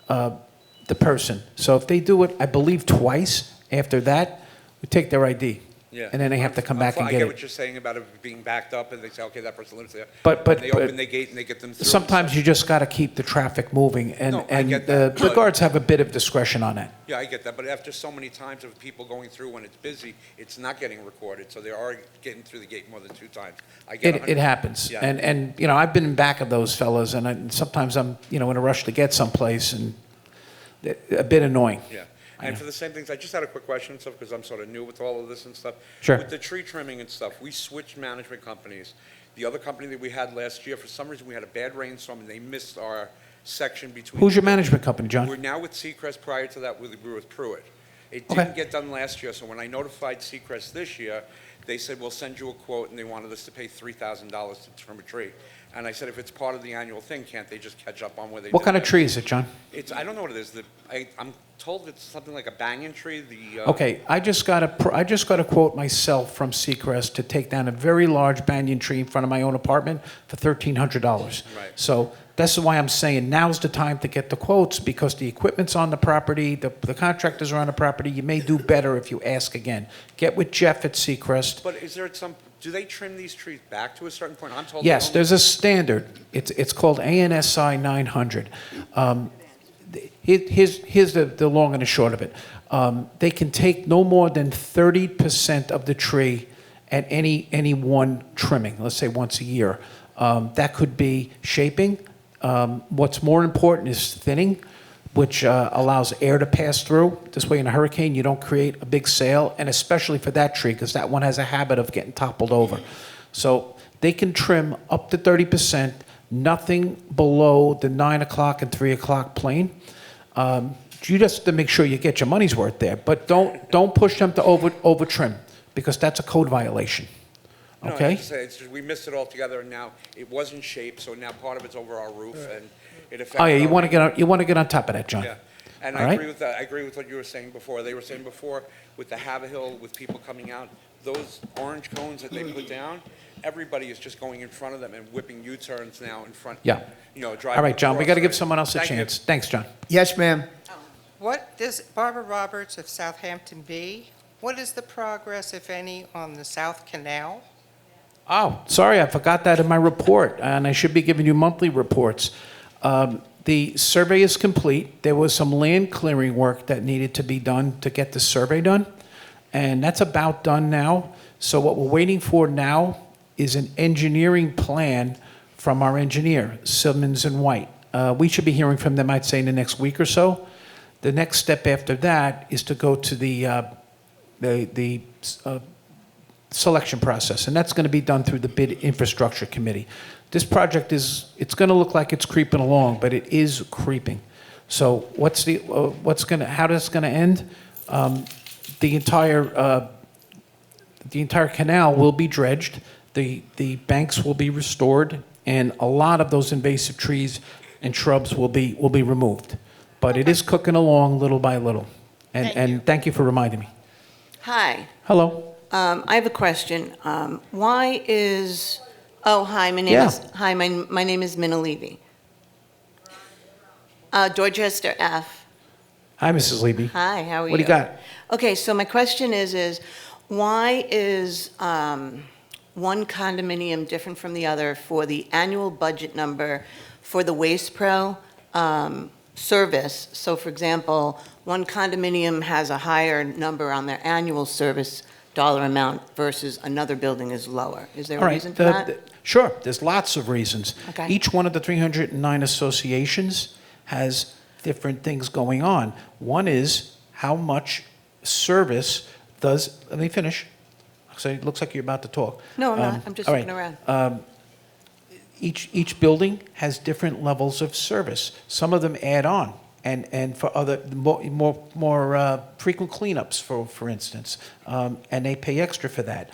the person. So if they do it, I believe, twice, after that, we take their ID. Yeah. And then they have to come back and I get get it. what you're saying about it being backed up, and they say, okay, that person lives there. But And they open the gate and they get them through. sometimes you just got to keep the traffic moving, and, No, I and get the, that, the but- guards have a bit of discretion on that. Yeah, I get that, but after so many times of people going through when it's busy, it's not getting recorded, so they are getting through the gate more than 2 times. I get It happens, Yeah. and I've been in back of those fellas, and sometimes I'm in a rush to get someplace, and a bit annoying. Yeah, and for the same things, I just had a quick question and stuff, because I'm sort of new with all of this and stuff. Sure. With the tree trimming and stuff, we switched management companies. The other company that we had last year, for some reason, we had a bad rainstorm, and they missed our section between. Who's your management company, John? We're now with Seacrest. Prior to that, we were with Pruitt. It Okay. didn't get done last year, so when I notified Seacrest this year, they said, we'll send you a quote, and they wanted us to pay $3,000 to trim a tree. And I said, if it's part of the annual thing, can't they just catch up on where they What did kind of that? tree is it, John? I don't know what it is. I'm told it's something like a banyan tree. Okay, I just got a quote myself from Seacrest to take down a very large banyan tree in front of my own apartment for $1,300. Right. So that's why I'm saying now's the time to get the quotes, because the equipment's on the property, the contractors are on the property. You may do better if you ask again. Get with Jeff at Seacrest. But is there do they trim these trees back to a certain point? I'm told. Yes, they there's a standard. It's called ANSI 900. Here's the long and the short of it. They can take no more than 30% of the tree at any one trimming, let's say once a year. That could be shaping. What's more important is thinning, which allows air to pass through. This way in a hurricane, you don't create a big sail, and especially for that tree, because that one has a habit of getting toppled over. So they can trim up to 30%, nothing below the 9 o'clock and 3 o'clock plane. You just have to make sure you get your money's worth there, but don't push them to over trim, because that's a code violation. No, Okay? it's just, we missed it altogether, and now it wasn't shaped, so now part of it's over our roof, and it affects. Oh yeah, you our- want to get on top of that, John. Yeah, and All I right? agree with that. I agree with what you were saying before. They were saying before with the Haverhill, with people coming out, those orange cones that they put down, everybody is just going in front of them and whipping U-turns now in front. Yeah. Driving. All right, John, we across got to give there. someone else a Thank you. chance. Thanks, John. Yes, ma'am. What does, Barbara Roberts of Southampton B, what is the progress, if any, on the South Canal? Oh, sorry, I forgot that in my report, and I should be giving you monthly reports. The survey is complete. There was some land clearing work that needed to be done to get the survey done, and that's about done now. So what we're waiting for now is an engineering plan from our engineer, Simmons and White. We should be hearing from them, I'd say, in the next week or so. The next step after that is to go to the selection process, and that's going to be done through the Bid Infrastructure Committee. This project it's going to look like it's creeping along, but it is creeping. So how that's going to end? The entire canal will be dredged, the banks will be restored, and a lot of those invasive trees and shrubs will be removed. But it is cooking along little by little. And thank you for reminding me. Hi. Hello. I have a question. Why is? Oh, hi. My name is. Hi. My name is Minna Levy. Dorchester F. Hi, Mrs. Levy. Hi. How are you? What do you got? Okay. So my question is why is one condominium different from the other for the annual budget number for the Waste Pro service? So, for example, one condominium has a higher number on their annual service dollar amount versus another building is lower. Is there a reason for that? Sure. There's lots of reasons. Okay. Each one of the 309 associations has different things going on. One is how much service does, let me finish. So it looks like you're about to talk. No, I'm not. I'm just all looking around. Each building has different levels of service. Some of them add on, and for other more frequent cleanups, for instance, and they pay extra for that.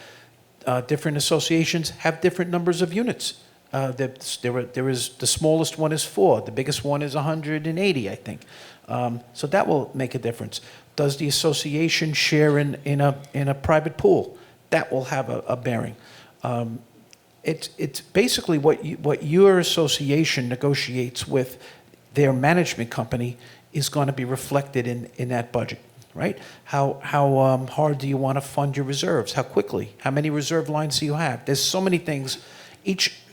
Different associations have different numbers of units. There is the smallest one is 4, the biggest one is 180, I think. So that will make a difference. Does the association share in a private pool? That will have a bearing. It's basically what your association negotiates with their management company is going to be reflected in that budget, right? How hard do you want to fund your reserves? How quickly? How many reserve lines do you have? There's so many things.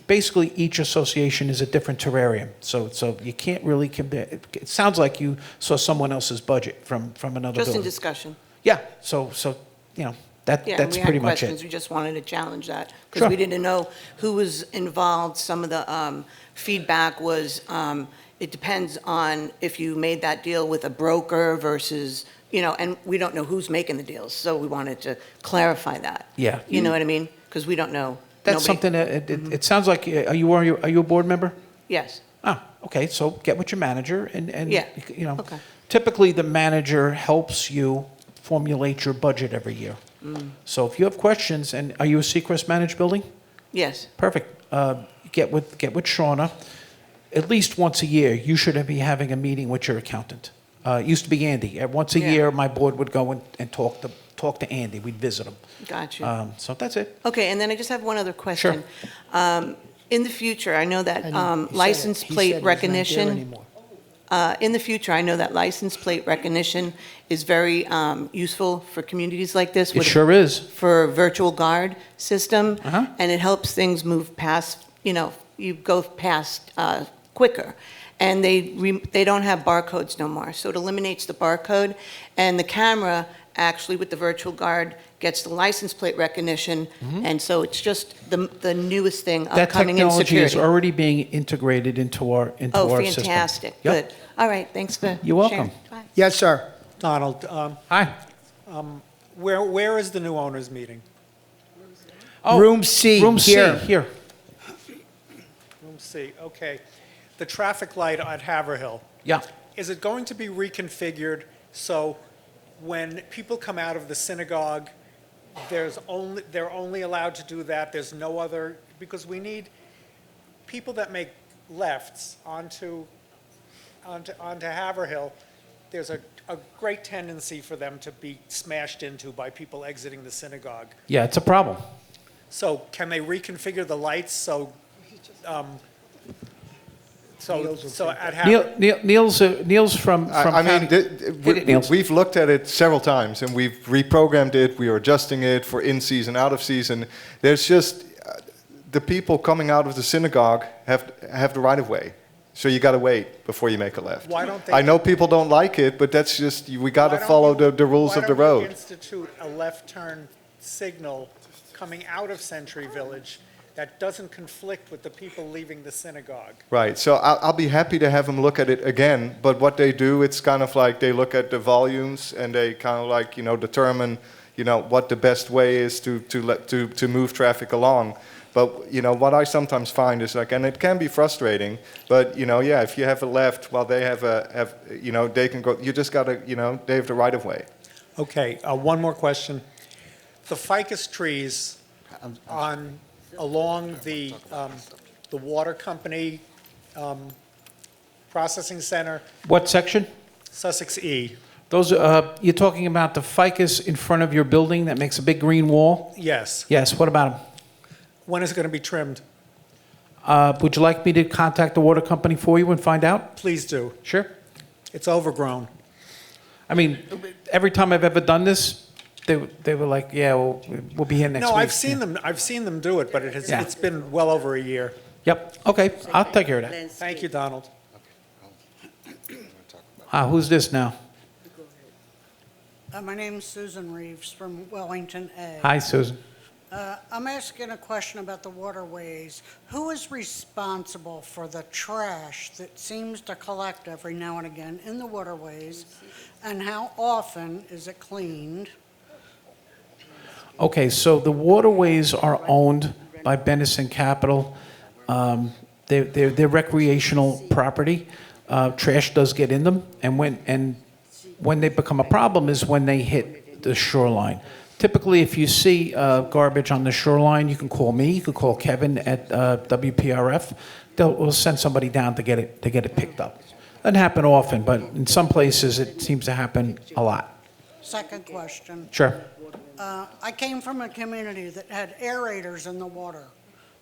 Basically each association is a different terrarium, so you can't really compare. It sounds like you saw someone else's budget from another Just building. in discussion. Yeah. So you know. That's pretty much questions. it. We just wanted to challenge that because Sure. we didn't know who was involved. Some of the feedback was it depends on if you made that deal with a broker versus, and we don't know who's making the deals. So we wanted to clarify that. Yeah. You know what I mean? Because we don't know. That's something that it sounds like. Are you a board member? Yes. Ah, okay. So get with your manager and Yeah. Okay. Typically the manager helps you formulate your budget every year. So if you have questions, and are you a Seacrest managed building? Yes. Perfect. Get with Shauna. At least once a year, you should be having a meeting with your accountant. It used to be Andy. Once a year, my board would go and talk to Andy. We'd visit him. Gotcha. So that's it. Okay, and then I just have one other question. In the future, I know that license plate recognition. In the future, I know that license plate recognition is very useful for communities like this. It sure is. For a virtual guard system, and it helps things move past, you go past quicker. And they don't have barcodes no more, so it eliminates the barcode, and the camera actually with the virtual guard gets the license plate recognition, and so it's just the newest thing That upcoming in technology security. is already being integrated into our system. Oh, fantastic! Yep. Good. All right. Thanks for You're welcome. sharing. Bye. Yes, sir. Donald, Hi. where is the new owners meeting? Room C. Room here. C, here. Room C, okay. The traffic light at Haverhill. Yeah. Is it going to be reconfigured so when people come out of the synagogue, they're only allowed to do that, there's no other, because we need people that make lefts onto Haverhill, there's a great tendency for them to be smashed into by people exiting the synagogue. Yeah, it's a problem. So can they reconfigure the lights so at Haverhill? Neil's from I mean, Niels. we've looked at it several times, and we've reprogrammed it. We are adjusting it for in-season, out-of-season. There's just the people coming out of the synagogue have the right-of-way. So you got to wait before you make a left. Why don't they? I know people don't like it, but that's just, we got to follow the rules of the Why don't we road. institute a left turn signal coming out of Century Village that doesn't conflict with the people leaving the synagogue. Right, so I'll be happy to have them look at it again, but what they do, it's kind of like they look at the volumes and they kind of like, determine, what the best way is to move traffic along. But, what I sometimes find is like, and it can be frustrating, but, yeah, if you have a left while they they can go, you just gotta, they have the right of way. Okay, one more question. The ficus trees along the water company processing center, What section? Sussex E. Those, you're talking about the ficus in front of your building that makes a big green wall? Yes. Yes, what about them? When is it going to be trimmed? Would you like me to contact the water company for you and find out? Please do. Sure. It's overgrown. I mean, every time I've ever done this, they were like, yeah, we'll be here next week. No, I've seen them do it, but it's been well over a year. Yep, okay, I'll take care of that. Thank you, Donald. Who's this now? My name's Susan Reeves from Wellington A. Hi, Susan. I'm asking a question about the waterways. Who is responsible for the trash that seems to collect every now and again in the waterways, and how often is it cleaned? Okay, so the waterways are owned by Benison Capital. They're recreational property. Trash does get in them, and when they become a problem is when they hit the shoreline. Typically, if you see garbage on the shoreline, you can call me. You can call Kevin at WPRF. We'll send somebody down to get it picked up. Doesn't happen often, but in some places it seems to happen a lot. Second question. Sure. I came from a community that had aerators in the water.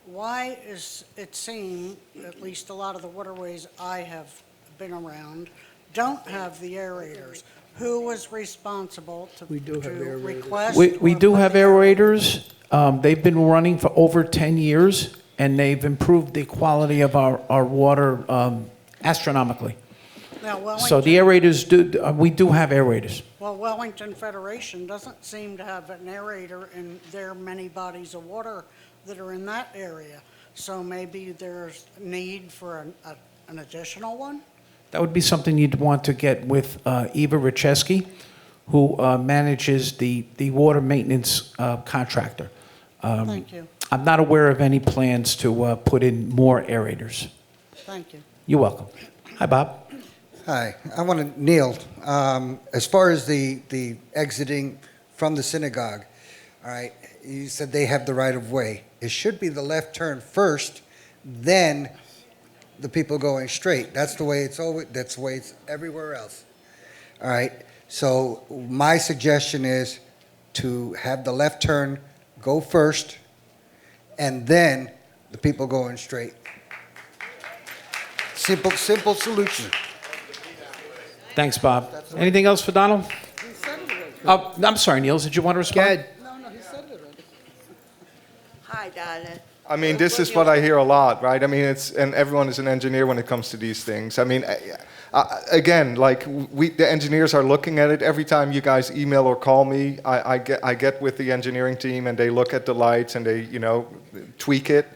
Why is it seem, at least a lot of the waterways I have been around, don't have the aerators? Who was responsible to request? We do have aerators. They've been running for over 10 years, and they've improved the quality of our water astronomically. Now, So the aerators we do have aerators. Well, Wellington Federation doesn't seem to have an aerator in their many bodies of water that are in that area. So maybe there's need for an additional one? That would be something you'd want to get with Eva Richeski, who manages the water maintenance contractor. Thank you. I'm not aware of any plans to put in more aerators. Thank you. You're welcome. Hi, Bob. Hi, I want to, Neil, as far as the exiting from the synagogue, all right, you said they have the right of way. It should be the left turn first, then the people going straight. That's the way it's always, that's the way it's everywhere else. All right, so my suggestion is to have the left turn go first, and then the people going straight. Simple solution. Thanks, Bob. Anything else for Donald? Oh, I'm sorry, Niels. Did you want to respond? Hi, darling. I mean, this is what I hear a lot, right? I mean, and everyone is an engineer when it comes to these things. I mean, again, like the engineers are looking at it. Every time you guys email or call me, I get with the engineering team and they look at the lights and they, tweak it.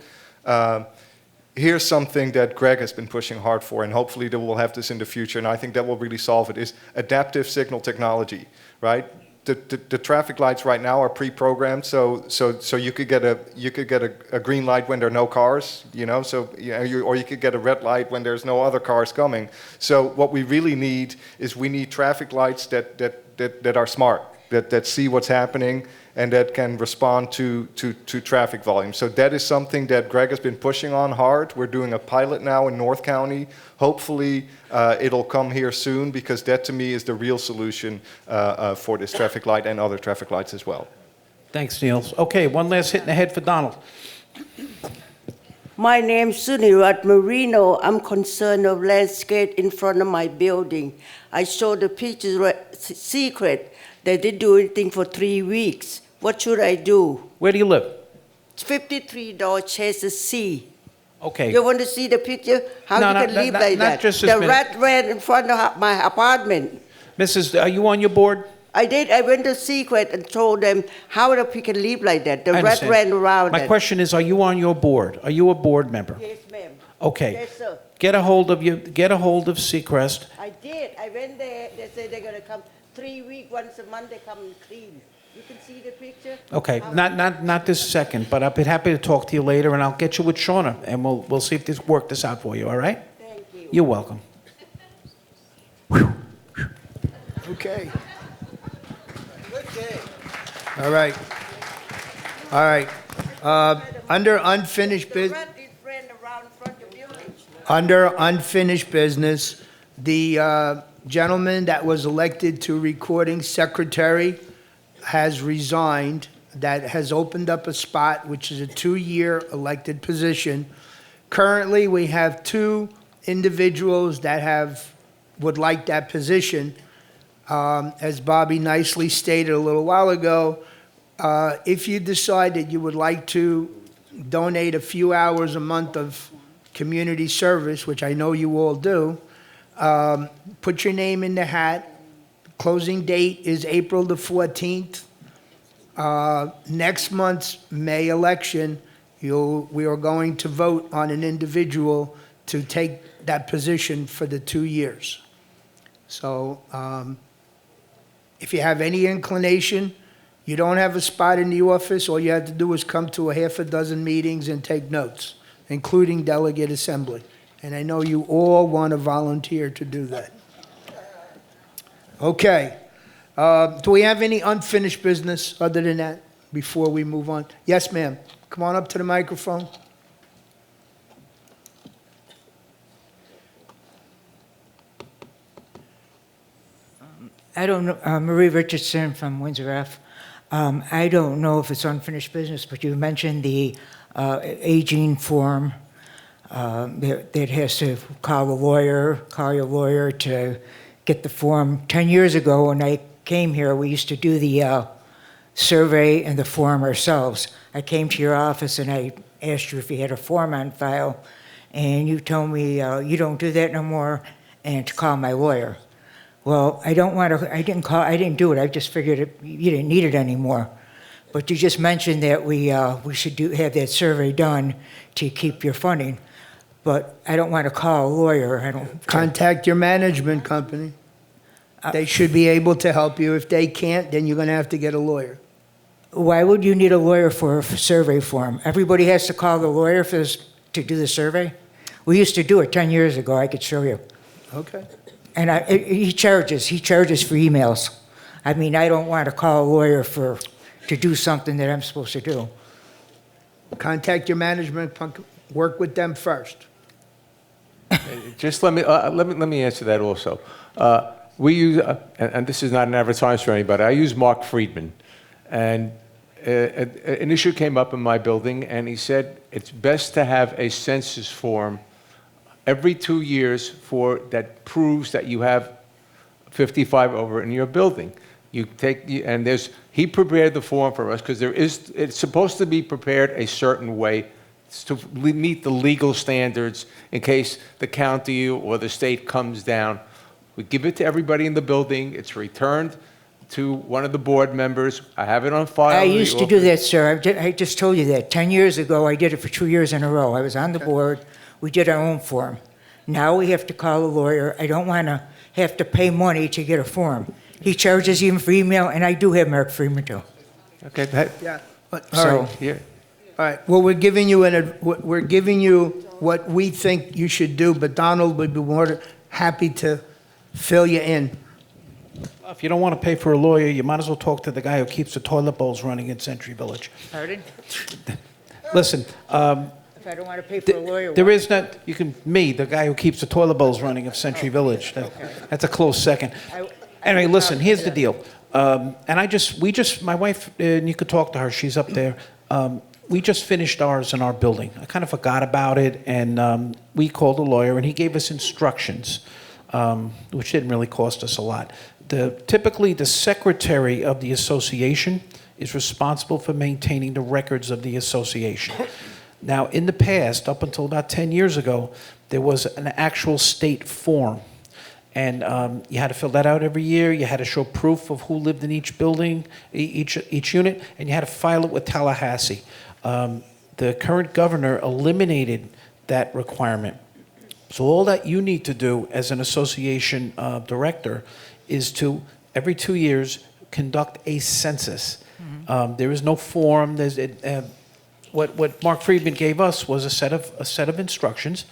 Here's something that Greg has been pushing hard for, and hopefully that we'll have this in the future, and I think that will really solve it, is adaptive signal technology, right? The traffic lights right now are pre-programmed, so you could get a green light when there are no cars, or you could get a red light when there's no other cars coming. So what we really need is we need traffic lights that are smart, that see what's happening, and that can respond to traffic volume. So that is something that Greg has been pushing on hard. We're doing a pilot now in North County. Hopefully it'll come here soon, because that to me is the real solution for this traffic light and other traffic lights as well. Thanks, Niels. Okay, one last hit in the head for Donald. My name's Sunirat Marino. I'm concerned of landscape in front of my building. I saw the pictures, secret. They didn't do anything for 3 weeks. What should I do? Where do you live? It's 53 Dorchester C. Okay. You want to see the picture? How you can live like that? Just the rat ran in front of my apartment. Mrs., are you on your board? I did. I went to Secret and told them how the people can live like that. The I rat understand. ran around. My question is, are you on your board? Are you a board member? Yes, ma'am. Okay. Yes, sir. Get a hold of Seacrest. I did. I went there. They said they're gonna come 3 weeks, once a month. They come and clean. You can see the picture. Okay, not this second, but I'll be happy to talk to you later, and I'll get you with Shauna, and we'll see if work this out for you. All right? Thank you. You're welcome. Okay. All right. All right. Under unfinished business. Under unfinished business, the gentleman that was elected to recording secretary has resigned. That has opened up a spot, which is a 2-year elected position. Currently, we have 2 individuals that would like that position. As Bobby nicely stated a little while ago, if you decide that you would like to donate a few hours a month of community service, which I know you all do, put your name in the hat. Closing date is April the 14th. Next month's May election, we are going to vote on an individual to take that position for the 2 years. So if you have any inclination, you don't have a spot in the office, all you have to do is come to a half a dozen meetings and take notes, including Delegate Assembly. And I know you all want to volunteer to do that. Okay. Do we have any unfinished business other than that before we move on? Yes, ma'am. Come on up to the microphone. I don't know, Marie Richardson from Windsor F. I don't know if it's unfinished business, but you mentioned the aging form that has to call your lawyer to get the form. 10 years ago when I came here, we used to do the survey and the form ourselves. I came to your office and I asked you if you had a form on file, and you told me you don't do that no more and to call my lawyer. Well, I didn't do it. I just figured you didn't need it anymore. But you just mentioned that we should have that survey done to keep your funding. But I don't want to call a lawyer. Contact your management company. They should be able to help you. If they can't, then you're going to have to get a lawyer. Why would you need a lawyer for a survey form? Everybody has to call the lawyer to do the survey? We used to do it 10 years ago. I could show you. Okay. And he charges for emails. I mean, I don't want to call a lawyer to do something that I'm supposed to do. Contact your management, work with them first. Just let me answer that also. We use, and this is not an advertisement for anybody, I use Mark Friedman. And an issue came up in my building, and he said it's best to have a census form every 2 years that proves that you have 55 over in your building. He prepared the form for us because it's supposed to be prepared a certain way to meet the legal standards in case the county or the state comes down. We give it to everybody in the building. It's returned to one of the board members. I have it on file. I used to do that, sir. I just told you that. 10 years ago, I did it for 2 years in a row. I was on the board. We did our own form. Now we have to call a lawyer. I don't want to have to pay money to get a form. He charges even for email, and I do have Mark Freeman too. Okay. Yeah. All So- right. Here. All right. Well, we're giving you what we think you should do, but Donald would be more than happy to fill you in. If you don't want to pay for a lawyer, you might as well talk to the guy who keeps the toilet bowls running in Century Village. Pardon? Listen, If I don't want to pay for a lawyer, there is not, the guy who keeps the toilet bowls running of Century Village. That's a close second. Anyway, listen, here's the deal. And my wife, and you could talk to her, she's up there. We just finished ours in our building. I kind of forgot about it, and we called a lawyer, and he gave us instructions, which didn't really cost us a lot. Typically, the secretary of the association is responsible for maintaining the records of the association. Now, in the past, up until about 10 years ago, there was an actual state form. And you had to fill that out every year. You had to show proof of who lived in each building, each unit, and you had to file it with Tallahassee. The current governor eliminated that requirement. So all that you need to do as an association director is to, every 2 years, conduct a census. There is no form. What Mark Friedman gave us was a set of instructions.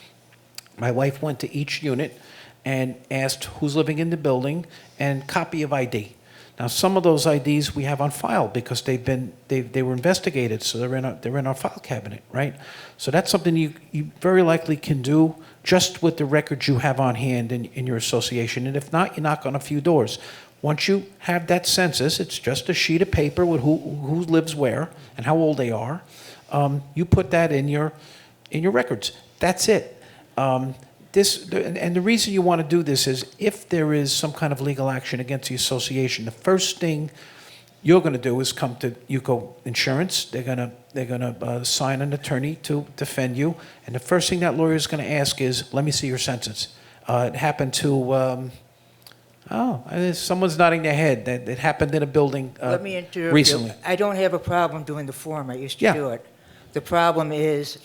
My wife went to each unit and asked who's living in the building and copy of ID. Now, some of those IDs we have on file because they were investigated, so they're in our file cabinet, right? So that's something you very likely can do just with the records you have on hand in your association. And if not, you knock on a few doors. Once you have that census, it's just a sheet of paper with who lives where and how old they are. You put that in your records. That's it. And the reason you want to do this is if there is some kind of legal action against the association, the first thing you're going to do is come to UCO Insurance. They're going to assign an attorney to defend you, and the first thing that lawyer is going to ask is, "Let me see your census." It happened to someone's nodding their head. It happened in a building Let me interrupt recently. you. I don't have a problem doing the form. I used to do it. The problem is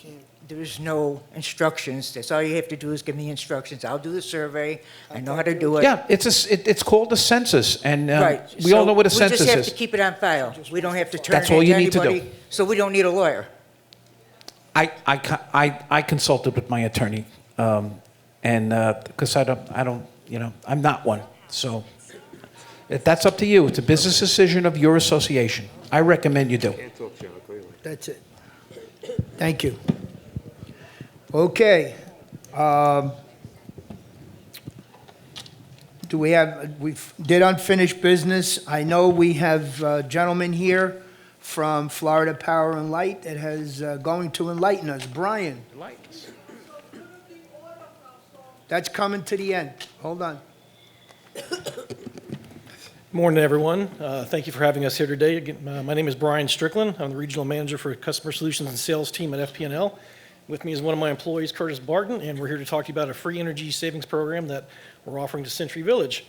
there's no instructions. That's all you have to do is give me instructions. I'll do the survey. I know how to do it. Yeah, it's called the census, and Right. we all know what a We census just have is. to keep it on file. We don't have to turn That's it all in you to need to do. anybody, so we don't need a lawyer. I consulted with my attorney, and because I don't, I'm not one. So that's up to you. It's a business decision of your association. I recommend you do. That's it. Thank you. Okay. We did unfinished business. I know we have a gentleman here from Florida Power and Light that is going to enlighten us. Brian. That's coming to the end. Hold on. Morning, everyone. Thank you for having us here today. Again, my name is Brian Strickland. I'm the Regional Manager for Customer Solutions and Sales Team at FP&L. With me is one of my employees, Curtis Barton, and we're here to talk to you about a free energy savings program that we're offering to Century Village.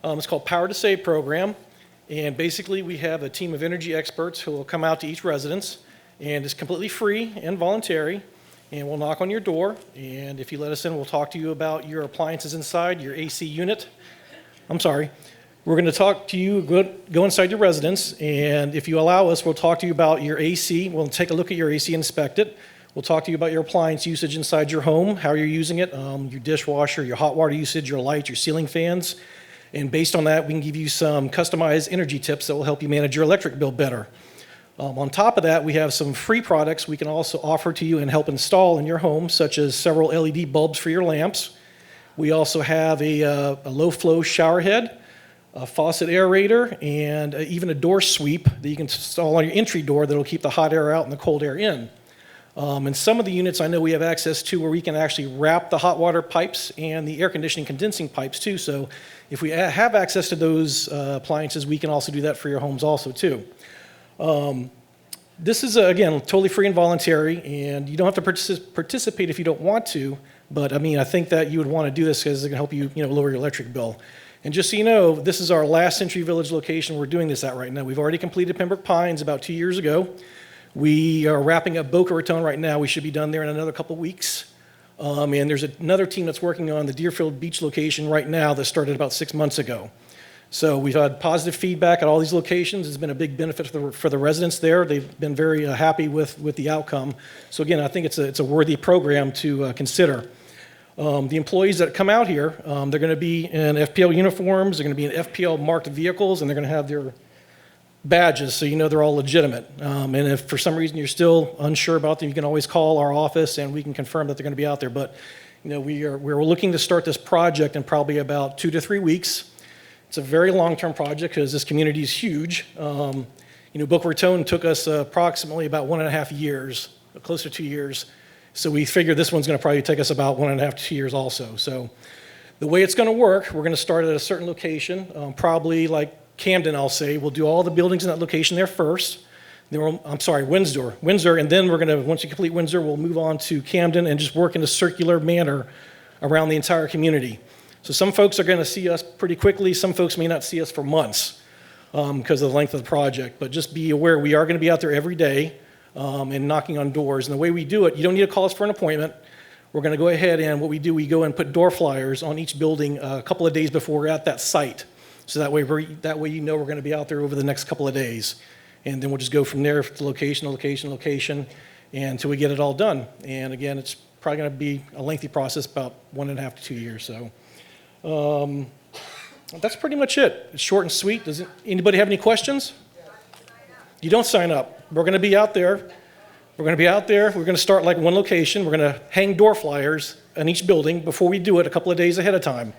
It's called Power to Save program, and basically we have a team of energy experts who will come out to each residence, and it's completely free and voluntary, and we'll knock on your door, and if you let us in, we'll talk to you about your appliances inside, your AC unit. We're going to talk to you, go inside your residence, and if you allow us, we'll talk to you about your AC. We'll take a look at your AC, inspect it. We'll talk to you about your appliance usage inside your home, how you're using it, your dishwasher, your hot water usage, your lights, your ceiling fans. And based on that, we can give you some customized energy tips that will help you manage your electric bill better. On top of that, we have some free products we can also offer to you and help install in your home, such as several LED bulbs for your lamps. We also have a low-flow shower head, a faucet aerator, and even a door sweep that you can install on your entry door that will keep the hot air out and the cold air in. And some of the units I know we have access to where we can actually wrap the hot water pipes and the air conditioning condensing pipes too. So if we have access to those appliances, we can also do that for your homes also too. This is, again, totally free and voluntary, and you don't have to participate if you don't want to, but I think that you would want to do this because it can help you, lower your electric bill. And just so you know, this is our last Century Village location we're doing this at right now. We've already completed Pembroke Pines about 2 years ago. We are wrapping up Boca Raton right now. We should be done there in another couple weeks. And there's another team that's working on the Deerfield Beach location right now that started about 6 months ago. So we've had positive feedback at all these locations. It's been a big benefit for the residents there. They've been very happy with the outcome. So again, I think it's a worthy program to consider. The employees that come out here, they're going to be in FPL uniforms, they're going to be in FPL marked vehicles, and they're going to have their badges, so you know they're all legitimate. And if for some reason you're still unsure about them, you can always call our office and we can confirm that they're going to be out there. But we're looking to start this project in probably about 2 to 3 weeks. It's a very long-term project because this community is huge. Boca Raton took us approximately about 1.5 years, close to 2 years. So we figured this one's going to probably take us about 1.5 to 2 years also. So the way it's going to work, we're going to start at a certain location, probably like Camden, I'll say. We'll do all the buildings in that location there first. Then Windsor, and then we're going to, once you complete Windsor, we'll move on to Camden and just work in a circular manner around the entire community. So some folks are going to see us pretty quickly. Some folks may not see us for months because of the length of the project. But just be aware, we are going to be out there every day and knocking on doors. And the way we do it, you don't need to call us for an appointment. We're going to go ahead and what we do, we go and put door flyers on each building a couple of days before we're at that site. So that way you know we're going to be out there over the next couple of days. And then we'll just go from there to location, until we get it all done. And again, it's probably going to be a lengthy process, about 1.5 to 2 years. So that's pretty much it. It's short and sweet. Does anybody have any questions? You don't sign up. We're going to be out there. We're going to start like one location. We're going to hang door flyers on each building before we do it a couple of days ahead of time.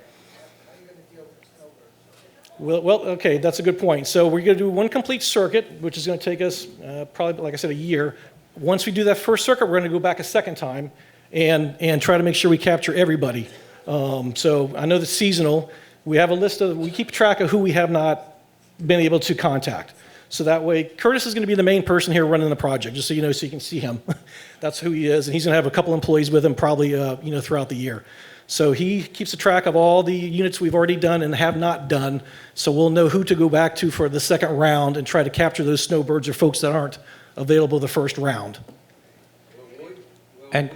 Well, okay, that's a good point. So we're going to do one complete circuit, which is going to take us probably, like I said, a year. Once we do that first circuit, we're going to go back a second time and try to make sure we capture everybody. So I know that's seasonal. We have a list we keep track of who we have not been able to contact. So that way, Curtis is going to be the main person here running the project, just so you know, so you can see him. That's who he is, and he's going to have a couple employees with him probably, throughout the year. So he keeps a track of all the units we've already done and have not done, so we'll know who to go back to for the second round and try to capture those snowbirds or folks that aren't available the first round. And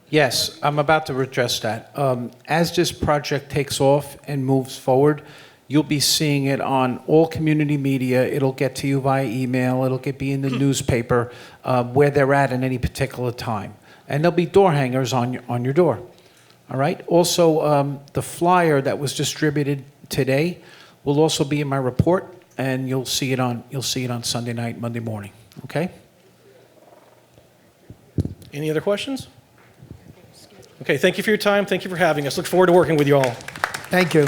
yes, I'm about to address that. As this project takes off and moves forward, you'll be seeing it on all community media. It'll get to you via email. It'll be in the newspaper where they're at any particular time. And there'll be door hangers on your door. All right? Also, the flyer that was distributed today will also be in my report, and you'll see it on Sunday night, Monday morning. Okay? Any other questions? Okay, thank you for your time. Thank you for having us. Look forward to working with you all. Thank you.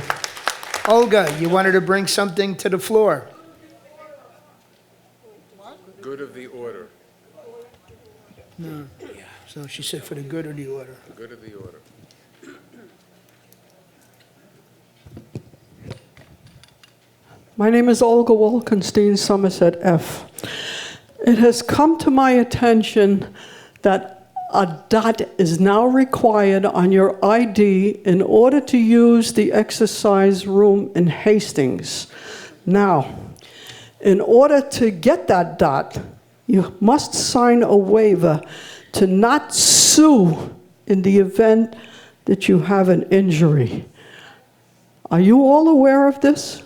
Olga, you wanted to bring something to the floor. Good of the order. No. So she said for the good of the order. Good of the order. My name is Olga Wolkenstein, Somerset F. It has come to my attention that a dot is now required on your ID in order to use the exercise room in Hastings. Now, in order to get that dot, you must sign a waiver to not sue in the event that you have an injury. Are you all aware of this?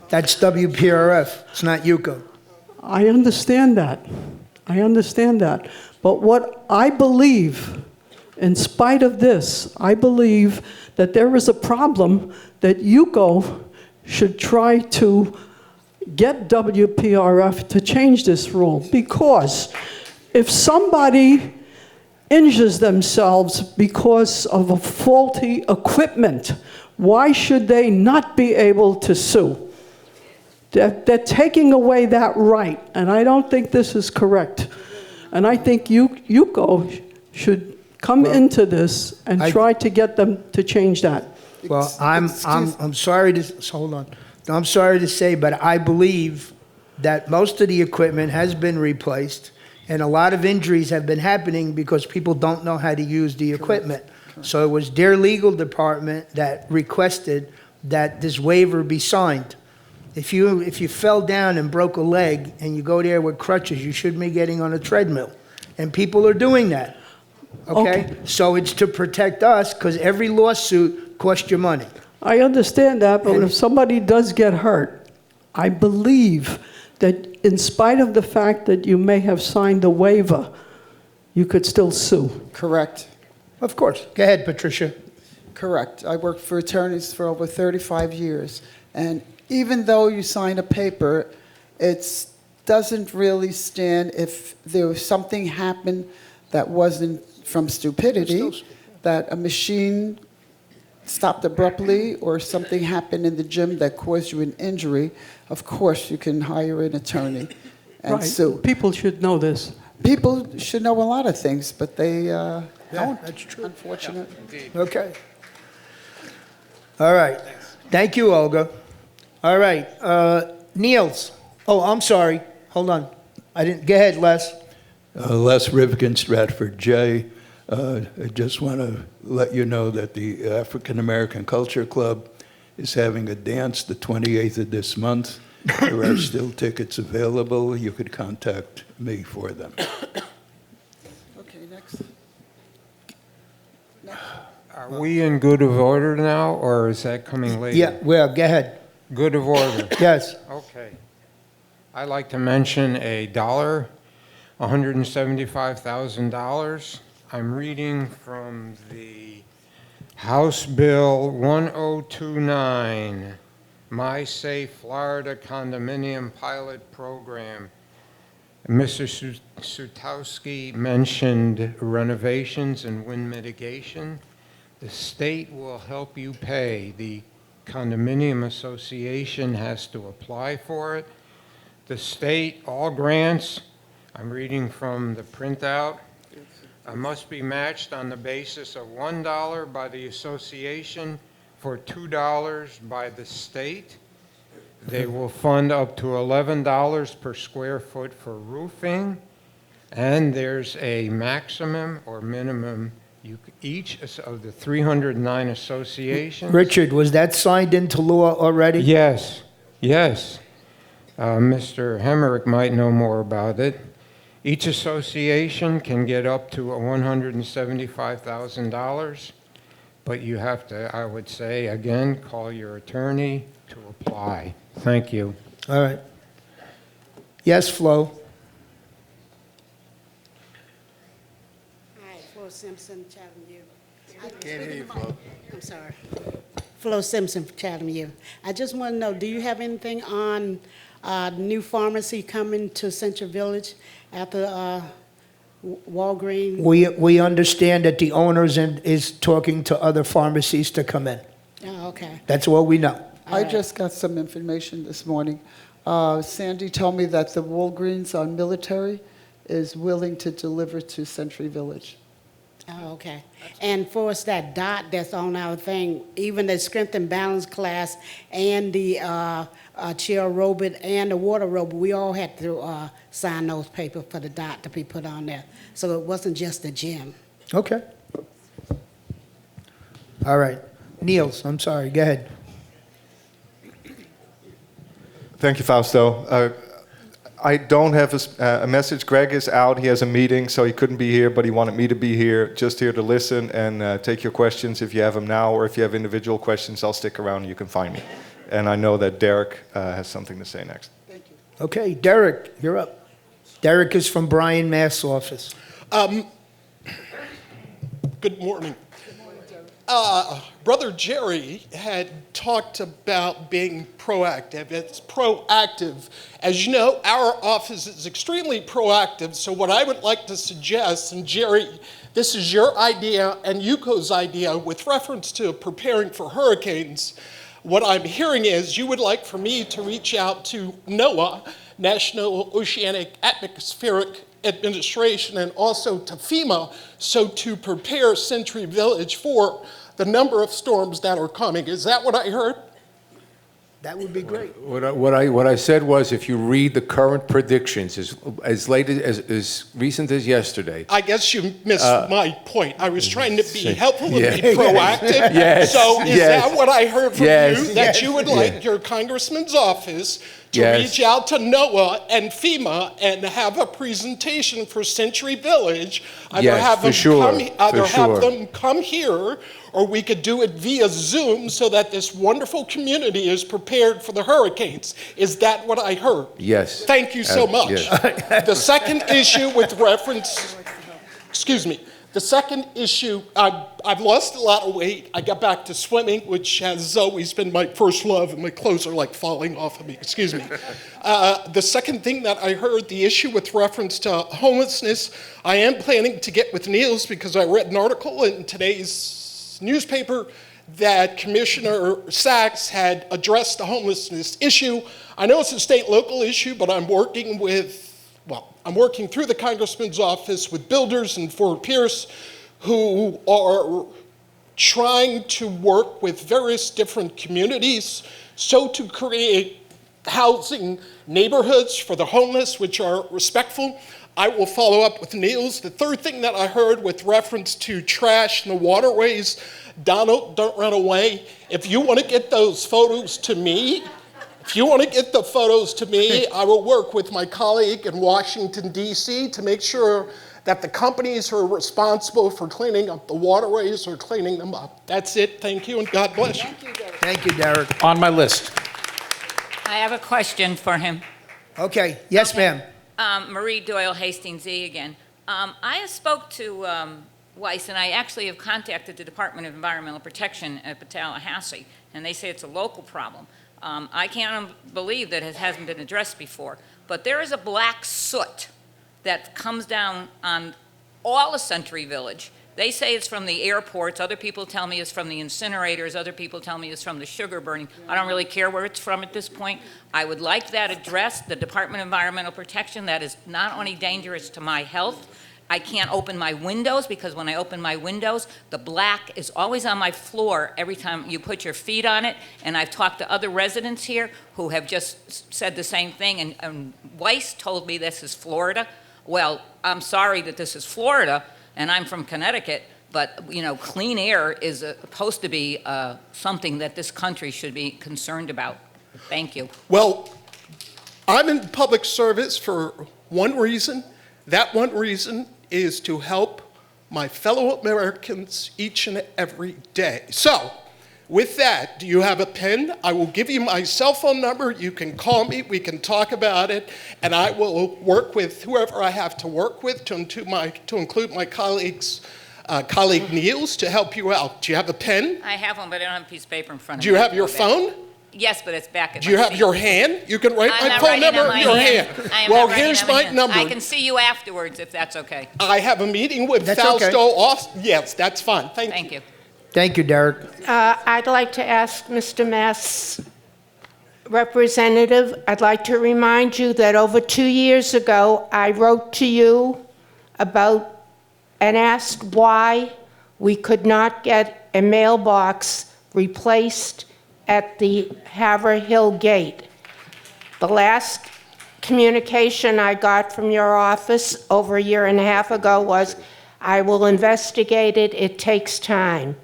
That's WPRF. It's not UCO. I understand that. But what I believe, in spite of this, I believe that there is a problem that UCO should try to get WPRF to change this rule, because if somebody injures themselves because of a faulty equipment, why should they not be able to sue? They're taking away that right, and I don't think this is correct. And I think UCO should come into this and try to get them to change that. Well, I'm sorry to hold on. I'm sorry to say, but I believe that most of the equipment has been replaced, and a lot of injuries have been happening because people don't know how to use the equipment. So it was their legal department that requested that this waiver be signed. If you fell down and broke a leg and you go there with crutches, you shouldn't be getting on a treadmill. And people are doing that. Okay? So it's to protect us, because every lawsuit costs you money. I understand that, but if somebody does get hurt, I believe that in spite of the fact that you may have signed the waiver, you could still sue. Correct. Of course. Go ahead, Patricia. Correct. I worked for attorneys for over 35 years. And even though you sign a paper, it doesn't really stand if there was something happened that wasn't from stupidity, that a machine stopped abruptly or something happened in the gym that caused you an injury. Of course, you can hire an attorney and sue. People should know this. People should know a lot of things, but they don't. That's true. Unfortunate. Okay. All right. Thank you, Olga. All right. Niels. Oh, I'm sorry. Hold on. I didn't. Go ahead, Les. Les Rivkin, Stratford J. I just want to let you know that the African American Culture Club is having a dance the 28th of this month. There are still tickets available. You could contact me for them. Okay, next. Are we in good of order now, or is that coming later? Yeah, well, go ahead. Good of order. Yes. Okay. I'd like to mention $175,000. I'm reading from the House Bill 1029, My Safe Florida Condominium Pilot Program. Mr. Sutowski mentioned renovations and wind mitigation. The state will help you pay. The condominium association has to apply for it. The state, all grants, I'm reading from the printout, must be matched on the basis of $1 by the association for $2 by the state. They will fund up to $11 per square foot for roofing, and there's a maximum or minimum. Each of the 309 associations. Richard, was that signed into law already? Yes, yes. Mr. Hemmerich might know more about it. Each association can get up to $175,000, but you have to, I would say, again, call your attorney to apply. Thank you. All right. Yes, Flo. Hi, Flo Simpson, Chatham U. Can't hear you, Flo. I'm sorry. Flo Simpson, Chatham U. I just want to know, do you have anything on new pharmacy coming to Central Village after Walgreens? We understand that the owners is talking to other pharmacies to come in. Oh, okay. That's all we know. I just got some information this morning. Sandy told me that the Walgreens on Military is willing to deliver to Century Village. Oh, okay. And for us, that dot that's on our thing, even the strength and balance class and the chair robot and the water robot, we all had to sign those papers for the dot to be put on there. So it wasn't just the gym. Okay. All right. Niels, I'm sorry. Go ahead. Thank you, Fausto. I don't have a message. Greg is out. He has a meeting, so he couldn't be here, but he wanted me to be here, just here to listen and take your questions if you have them now, or if you have individual questions, I'll stick around and you can find me. And I know that Derek has something to say next. Thank you. Okay, Derek, you're up. Derek is from Brian Mass' office. Good morning. Brother Jerry had talked about being proactive. It's proactive. As you know, our office is extremely proactive, so what I would like to suggest, and Jerry, this is your idea and Yuko's idea with reference to preparing for hurricanes. What I'm hearing is you would like for me to reach out to NOAA, National Oceanic Atmospheric Administration, and also to FEMA, so to prepare Century Village for the number of storms that are coming. Is that what I heard? That would be great. What I said was, if you read the current predictions, as late as recent as yesterday. I guess you missed my point. I was trying to be helpful and Yeah. be proactive. Yes, So is yes. that what I heard from Yes. you? That Yes. you would like your congressman's office to Yes. reach out to NOAA and FEMA and have a presentation for Century Village? Either Yes, have for them sure, come, either for have sure. them come here, or we could do it via Zoom so that this wonderful community is prepared for the hurricanes. Is that what I heard? Yes. Thank you so much. Yes. The second issue with reference, excuse me, the second issue, I've lost a lot of weight. I got back to swimming, which has always been my first love, and my clothes are like falling off of me, excuse me. The second thing that I heard, the issue with reference to homelessness, I am planning to get with Niels because I read an article in today's newspaper that Commissioner Sachs had addressed the homelessness issue. I know it's a state-local issue, but I'm working through the Congressman's office with builders in Fort Pierce who are trying to work with various different communities so to create housing neighborhoods for the homeless, which are respectful. I will follow up with Niels. The third thing that I heard with reference to trash in the waterways, Donald, don't run away. If you want to get those photos to me, I will work with my colleague in Washington, D.C. to make sure that the companies who are responsible for cleaning up the waterways are cleaning them up. That's it. Thank you, and God bless you. Thank you, Derek. On my list. I have a question for him. Okay, yes, ma'am. Marie Doyle Hastings E again. I spoke to Weiss, and I actually have contacted the Department of Environmental Protection at Tallahassee, and they say it's a local problem. I can't believe that it hasn't been addressed before, but there is a black soot that comes down on all of Century Village. They say it's from the airports. Other people tell me it's from the incinerators. Other people tell me it's from the sugar burning. I don't really care where it's from at this point. I would like that addressed, the Department of Environmental Protection. That is not only dangerous to my health. I can't open my windows because when I open my windows, the black is always on my floor every time you put your feet on it. And I've talked to other residents here who have just said the same thing. And Weiss told me this is Florida. Well, I'm sorry that this is Florida, and I'm from Connecticut, but, you know, clean air is supposed to be something that this country should be concerned about. Thank you. Well, I'm in public service for one reason. That one reason is to help my fellow Americans each and every day. So, with that, do you have a pen? I will give you my cell phone number. You can call me. We can talk about it. And I will work with whoever I have to work with to include my colleague Niels to help you out. Do you have a pen? I have one, but I don't have a piece of paper in front of Do me. you have your phone? Yes, but it's back at Do you my have seat. your hand? You can write I'm my not phone writing number on in my your hand. hand. I am Well, not writing here's on my my hand. number. I can see you afterwards if that's okay. I have a meeting with That's Fausto. okay. Yes, that's fine. Thank you. Thank you, Derek. I'd like to ask Mr. Mass representative, I'd like to remind you that over 2 years ago, I wrote to you about and asked why we could not get a mailbox replaced at the Haverhill Gate. The last communication I got from your office over a year and a half ago was, I will investigate it, it takes time.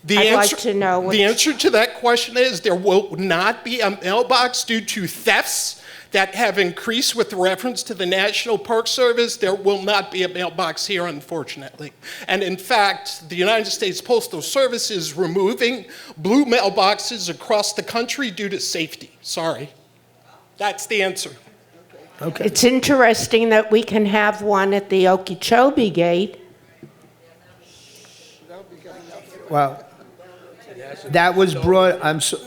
I'd like to know The answer to that question is there will not be a mailbox due to thefts that have increased with reference to the National Park Service. There will not be a mailbox here, unfortunately. And in fact, the United States Postal Service is removing blue mailboxes across the country due to safety. Sorry. That's the answer. Okay. It's interesting that we can have one at the Okeechobee Gate. Well, that was brought,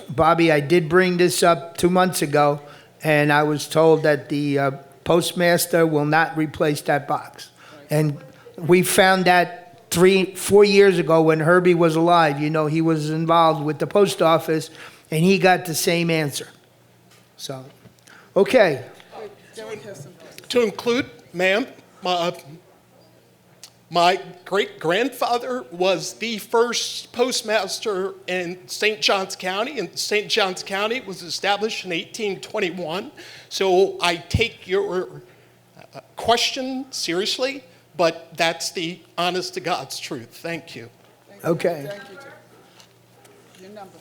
Bobby, I did bring this up 2 months ago, and I was told that the postmaster will not replace that box. And we found that 3-4 years ago when Herbie was alive. You know, he was involved with the post office, and he got the same answer. So, okay. To include, ma'am, my great-grandfather was the first postmaster in St. Johns County, and St. Johns County was established in 1821. So I take your question seriously, but that's the honest-to-God's truth. Thank you. Okay. Thank you, Jim. Your number.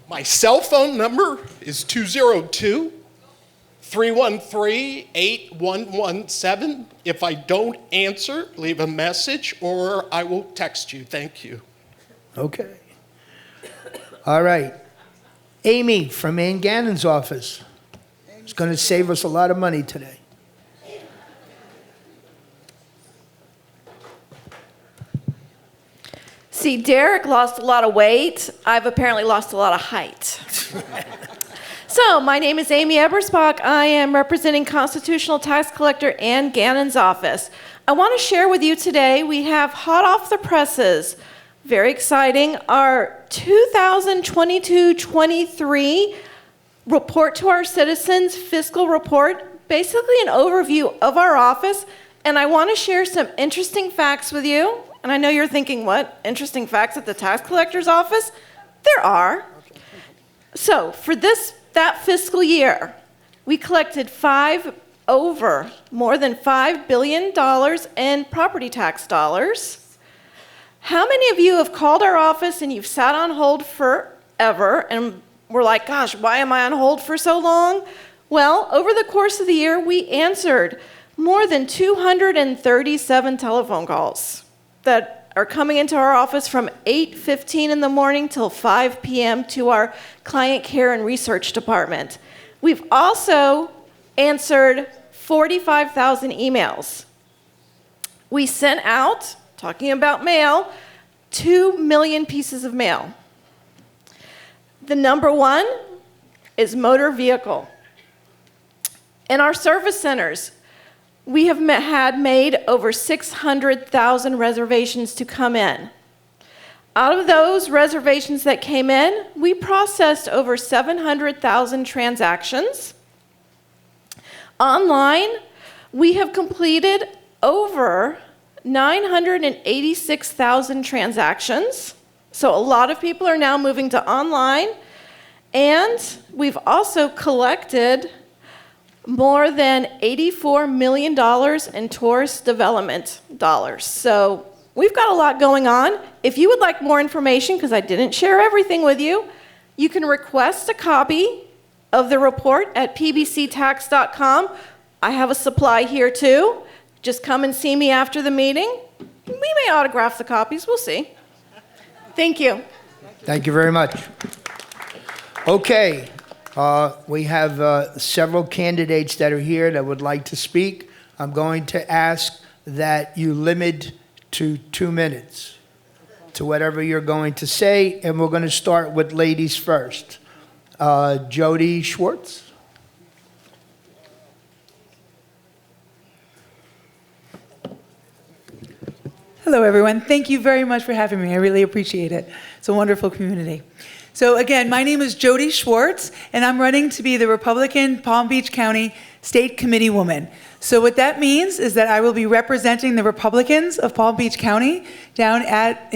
My cell phone number is 202-313-8117. If I don't answer, leave a message or I will text you. Thank you. Okay. All right. Amy from Ann Gannon's office is going to save us a lot of money today. See, Derek lost a lot of weight. I've apparently lost a lot of height. So, my name is Amy Ebersbach. I am representing Constitutional Tax Collector Ann Gannon's office. I want to share with you today, we have hot off the presses, very exciting, our 2022-23 report to our citizens, fiscal report, basically an overview of our office, and I want to share some interesting facts with you. And I know you're thinking, what? Interesting facts at the tax collector's office? There are. So, for that fiscal year, we collected over more than $5 billion in property tax dollars. How many of you have called our office and you've sat on hold forever and were like, gosh, why am I on hold for so long? Well, over the course of the year, we answered more than 237 telephone calls that are coming into our office from 8:15 in the morning till 5 p.m. to our client care and research department. We've also answered 45,000 emails. We sent out, talking about mail, 2 million pieces of mail. The number one is motor vehicle. In our service centers, we have had made over 600,000 reservations to come in. Out of those reservations that came in, we processed over 700,000 transactions. Online, we have completed over 986,000 transactions. So a lot of people are now moving to online. And we've also collected more than $84 million in tourist development dollars. So we've got a lot going on. If you would like more information, because I didn't share everything with you, you can request a copy of the report at pbctax.com. I have a supply here too. Just come and see me after the meeting. We may autograph the copies, we'll see. Thank you. Thank you very much. Okay, we have several candidates that are here that would like to speak. I'm going to ask that you limit to 2 minutes to whatever you're going to say, and we're going to start with ladies first. Jody Schwartz. Hello, everyone. Thank you very much for having me. I really appreciate it. It's a wonderful community. So again, my name is Jody Schwartz, and I'm running to be the Republican Palm Beach County State Committee woman. So what that means is that I will be representing the Republicans of Palm Beach County down at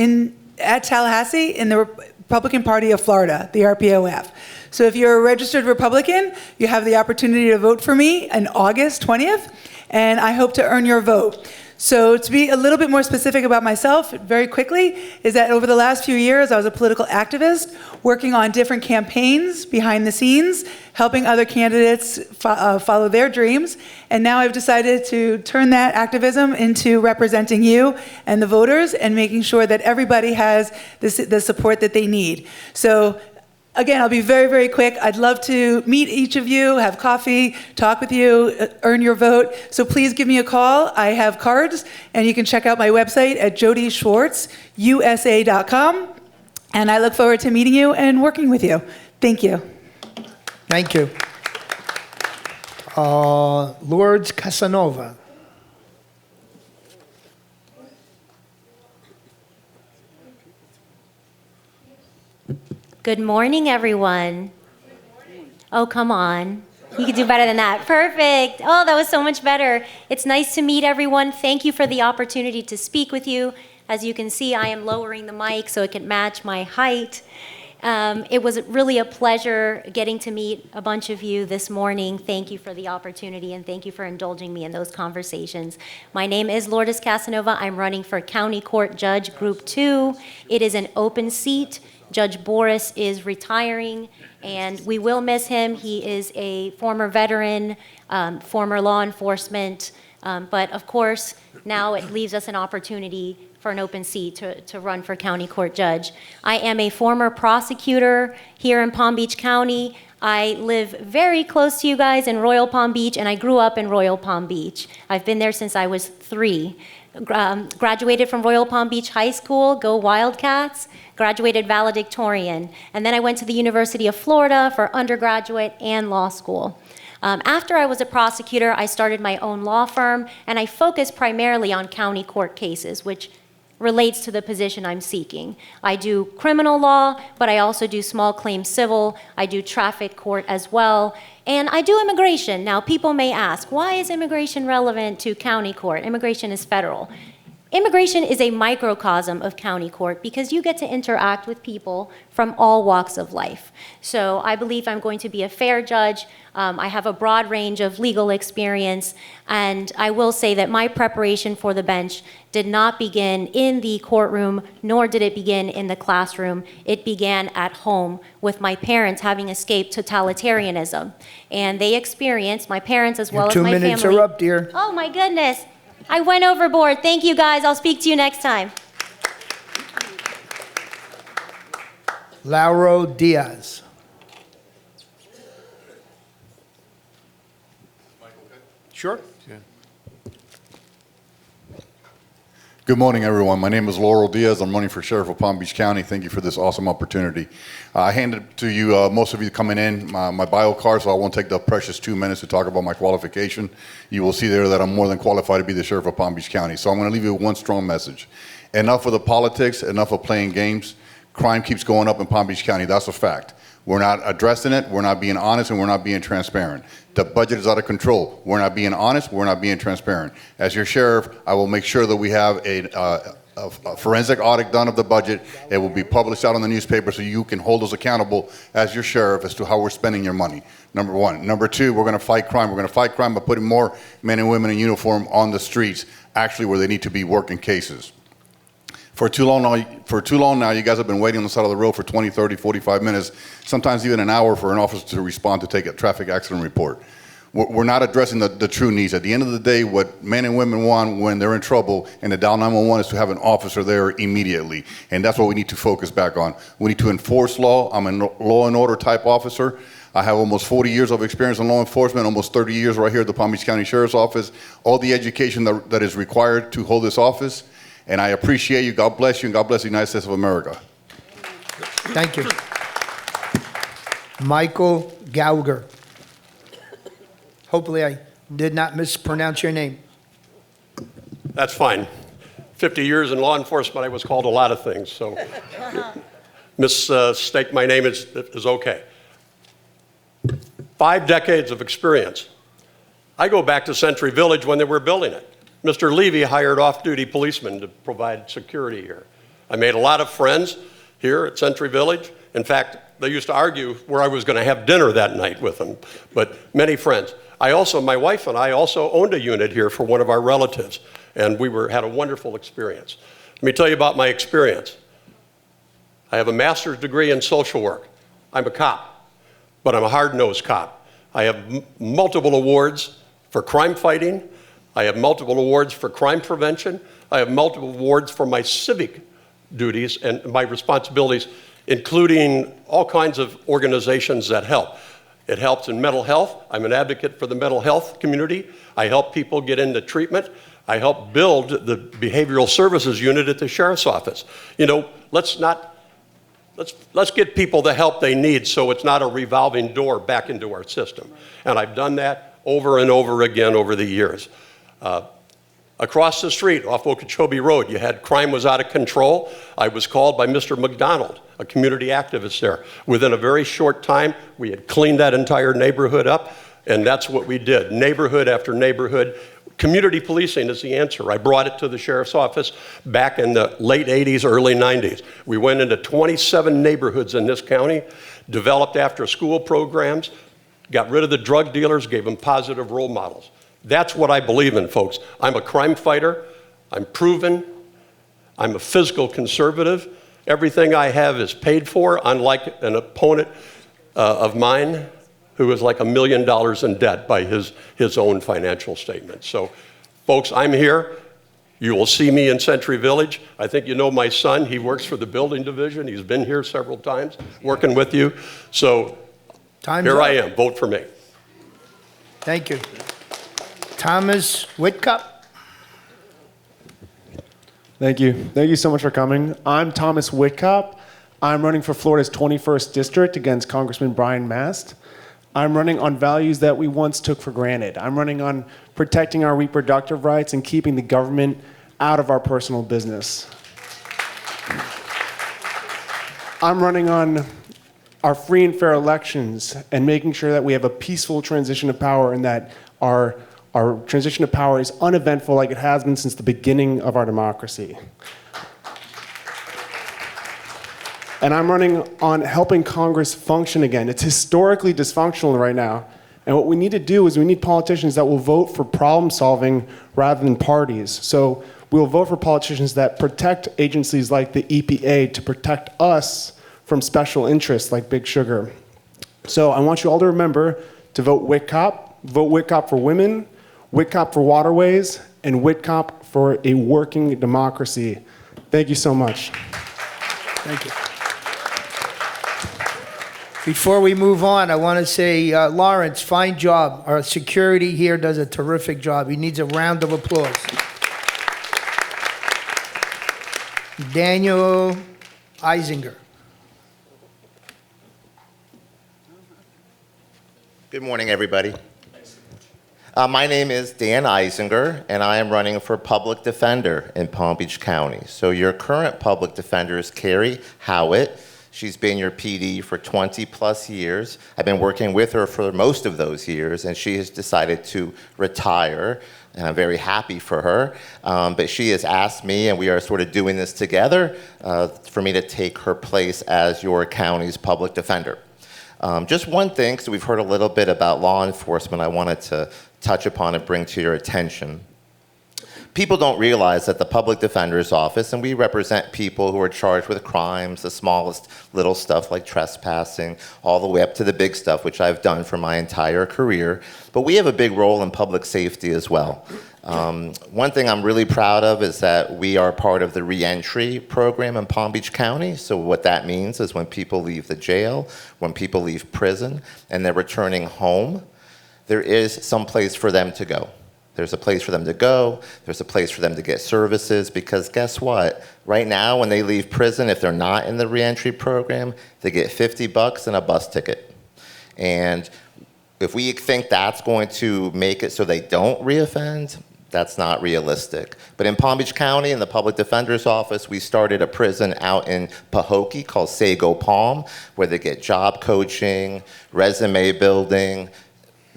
Tallahassee in the Republican Party of Florida, the RPOF. So if you're a registered Republican, you have the opportunity to vote for me on August 20th, and I hope to earn your vote. So to be a little bit more specific about myself, very quickly, is that over the last few years, I was a political activist working on different campaigns behind the scenes, helping other candidates follow their dreams. And now I've decided to turn that activism into representing you and the voters and making sure that everybody has the support that they need. So again, I'll be very, very quick. I'd love to meet each of you, have coffee, talk with you, earn your vote. So please give me a call. I have cards, and you can check out my website at jodyschwartzusa.com. And I look forward to meeting you and working with you. Thank you. Thank you. Lourdes Casanova. Good morning, everyone. Oh, come on. You could do better than that. Perfect. Oh, that was so much better. It's nice to meet everyone. Thank you for the opportunity to speak with you. As you can see, I am lowering the mic so it can match my height. It was really a pleasure getting to meet a bunch of you this morning. Thank you for the opportunity, and thank you for indulging me in those conversations. My name is Lourdes Casanova. I'm running for County Court Judge Group 2. It is an open seat. Judge Boris is retiring, and we will miss him. He is a former veteran, former law enforcement, but of course, now it leaves us an opportunity for an open seat to run for county court judge. I am a former prosecutor here in Palm Beach County. I live very close to you guys in Royal Palm Beach, and I grew up in Royal Palm Beach. I've been there since I was 3. Graduated from Royal Palm Beach High School, go Wildcats, graduated valedictorian, and then I went to the University of Florida for undergraduate and law school. After I was a prosecutor, I started my own law firm, and I focus primarily on county court cases, which relates to the position I'm seeking. I do criminal law, but I also do small claims civil. I do traffic court as well, and I do immigration. Now, people may ask, why is immigration relevant to county court? Immigration is federal. Immigration is a microcosm of county court because you get to interact with people from all walks of life. So I believe I'm going to be a fair judge. I have a broad range of legal experience, and I will say that my preparation for the bench did not begin in the courtroom, nor did it begin in the classroom. It began at home with my parents having escaped totalitarianism. And they experienced, my parents as well as my family. 2 minutes are up, dear. Oh my goodness. I went overboard. Thank you guys. I'll speak to you next time. Lauro Diaz. Sure. Good morning, everyone. My name is Laurel Diaz. I'm running for Sheriff of Palm Beach County. Thank you for this awesome opportunity. I handed to you, most of you coming in, my bio card, so I won't take the precious 2 minutes to talk about my qualification. You will see there that I'm more than qualified to be the Sheriff of Palm Beach County. So I'm going to leave you with one strong message. Enough of the politics, enough of playing games. Crime keeps going up in Palm Beach County. That's a fact. We're not addressing it, we're not being honest, and we're not being transparent. The budget is out of control. We're not being honest, we're not being transparent. As your sheriff, I will make sure that we have a forensic audit done of the budget. It will be published out on the newspaper so you can hold us accountable as your sheriff as to how we're spending your money. Number one. Number two, we're going to fight crime. We're going to fight crime by putting more men and women in uniform on the streets, actually where they need to be working cases. For too long now, you guys have been waiting on the side of the road for 20, 30, 45 minutes, sometimes even an hour for an officer to respond to take a traffic accident report. We're not addressing the true needs. At the end of the day, what men and women want when they're in trouble and they dial 911 is to have an officer there immediately. And that's what we need to focus back on. We need to enforce law. I'm a law and order type officer. I have almost 40 years of experience in law enforcement, almost 30 years right here at the Palm Beach County Sheriff's Office, all the education that is required to hold this office. And I appreciate you. God bless you, and God bless the United States of America. Thank you. Michael Gallagher. Hopefully I did not mispronounce your name. That's fine. 50 years in law enforcement, I was called a lot of things, so mistake my name is okay. 5 decades of experience. I go back to Century Village when they were building it. Mr. Levy hired off-duty policemen to provide security here. I made a lot of friends here at Century Village. In fact, they used to argue where I was going to have dinner that night with them, but many friends. My wife and I also owned a unit here for one of our relatives, and we had a wonderful experience. Let me tell you about my experience. I have a master's degree in social work. I'm a cop, but I'm a hard-nosed cop. I have multiple awards for crime fighting. I have multiple awards for crime prevention. I have multiple awards for my civic duties and my responsibilities, including all kinds of organizations that help. It helps in mental health. I'm an advocate for the mental health community. I help people get into treatment. I help build the behavioral services unit at the sheriff's office. You know, let's get people the help they need so it's not a revolving door back into our system. And I've done that over and over again over the years. Across the street off Okeechobee Road, you had crime was out of control. I was called by Mr. McDonald, a community activist there. Within a very short time, we had cleaned that entire neighborhood up, and that's what we did, neighborhood after neighborhood. Community policing is the answer. I brought it to the sheriff's office back in the late 80s, early 90s. We went into 27 neighborhoods in this county, developed after-school programs, got rid of the drug dealers, gave them positive role models. That's what I believe in, folks. I'm a crime fighter. I'm proven. I'm a fiscal conservative. Everything I have is paid for, unlike an opponent of mine who is like $1 million in debt by his own financial statement. So, folks, I'm here. You will see me in Century Village. I think you know my son. He works for the building division. He's been here several times working with you. So, here I am. Vote for me. Thank you. Thomas Whitcup. Thank you. Thank you so much for coming. I'm Thomas Whitcup. I'm running for Florida's 21st District against Congressman Brian Mast. I'm running on values that we once took for granted. I'm running on protecting our reproductive rights and keeping the government out of our personal business. I'm running on our free and fair elections and making sure that we have a peaceful transition of power and that our Our transition to power is uneventful like it has been since the beginning of our democracy. And I'm running on helping Congress function again. It's historically dysfunctional right now. And what we need to do is we need politicians that will vote for problem solving rather than parties. So we'll vote for politicians that protect agencies like the EPA to protect us from special interests like Big Sugar. So I want you all to remember to vote WITCOP. Vote WITCOP for women, WITCOP for waterways, and WITCOP for a working democracy. Thank you so much. Thank you. Before we move on, I want to say, Lawrence, fine job. Our security here does a terrific job. He needs a round of applause. Daniel Eisinger. Good morning, everybody. My name is Dan Eisinger, and I am running for public defender in Palm Beach County. So your current public defender is Carrie Howitt. She's been your PD for 20 plus years. I've been working with her for most of those years, and she has decided to retire, and I'm very happy for her. But she has asked me, and we are sort of doing this together, for me to take her place as your county's public defender. Just one thing, because we've heard a little bit about law enforcement, I wanted to touch upon and bring to your attention. People don't realize that the public defender's office, and we represent people who are charged with crimes, the smallest little stuff like trespassing, all the way up to the big stuff, which I've done for my entire career. But we have a big role in public safety as well. One thing I'm really proud of is that we are part of the reentry program in Palm Beach County. So what that means is when people leave the jail, when people leave prison, and they're returning home, there is some place for them to go. There's a place for them to go. There's a place for them to get services, because guess what? Right now, when they leave prison, if they're not in the reentry program, they get $50 and a bus ticket. And if we think that's going to make it so they don't reoffend, that's not realistic. But in Palm Beach County, in the public defender's office, we started a prison out in Pahokee called Sago Palm, where they get job coaching, resume building,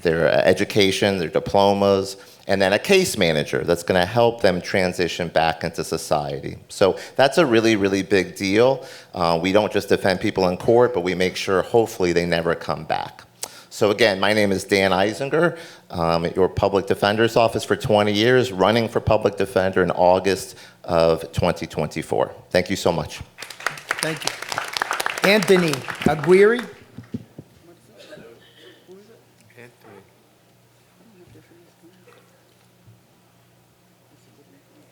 their education, their diplomas, and then a case manager that's going to help them transition back into society. So that's a really, really big deal. We don't just defend people in court, but we make sure, hopefully, they never come back. So again, my name is Dan Eisinger, at your public defender's office for 20 years, running for public defender in August of 2024. Thank you so much. Thank you. Anthony Aguirre.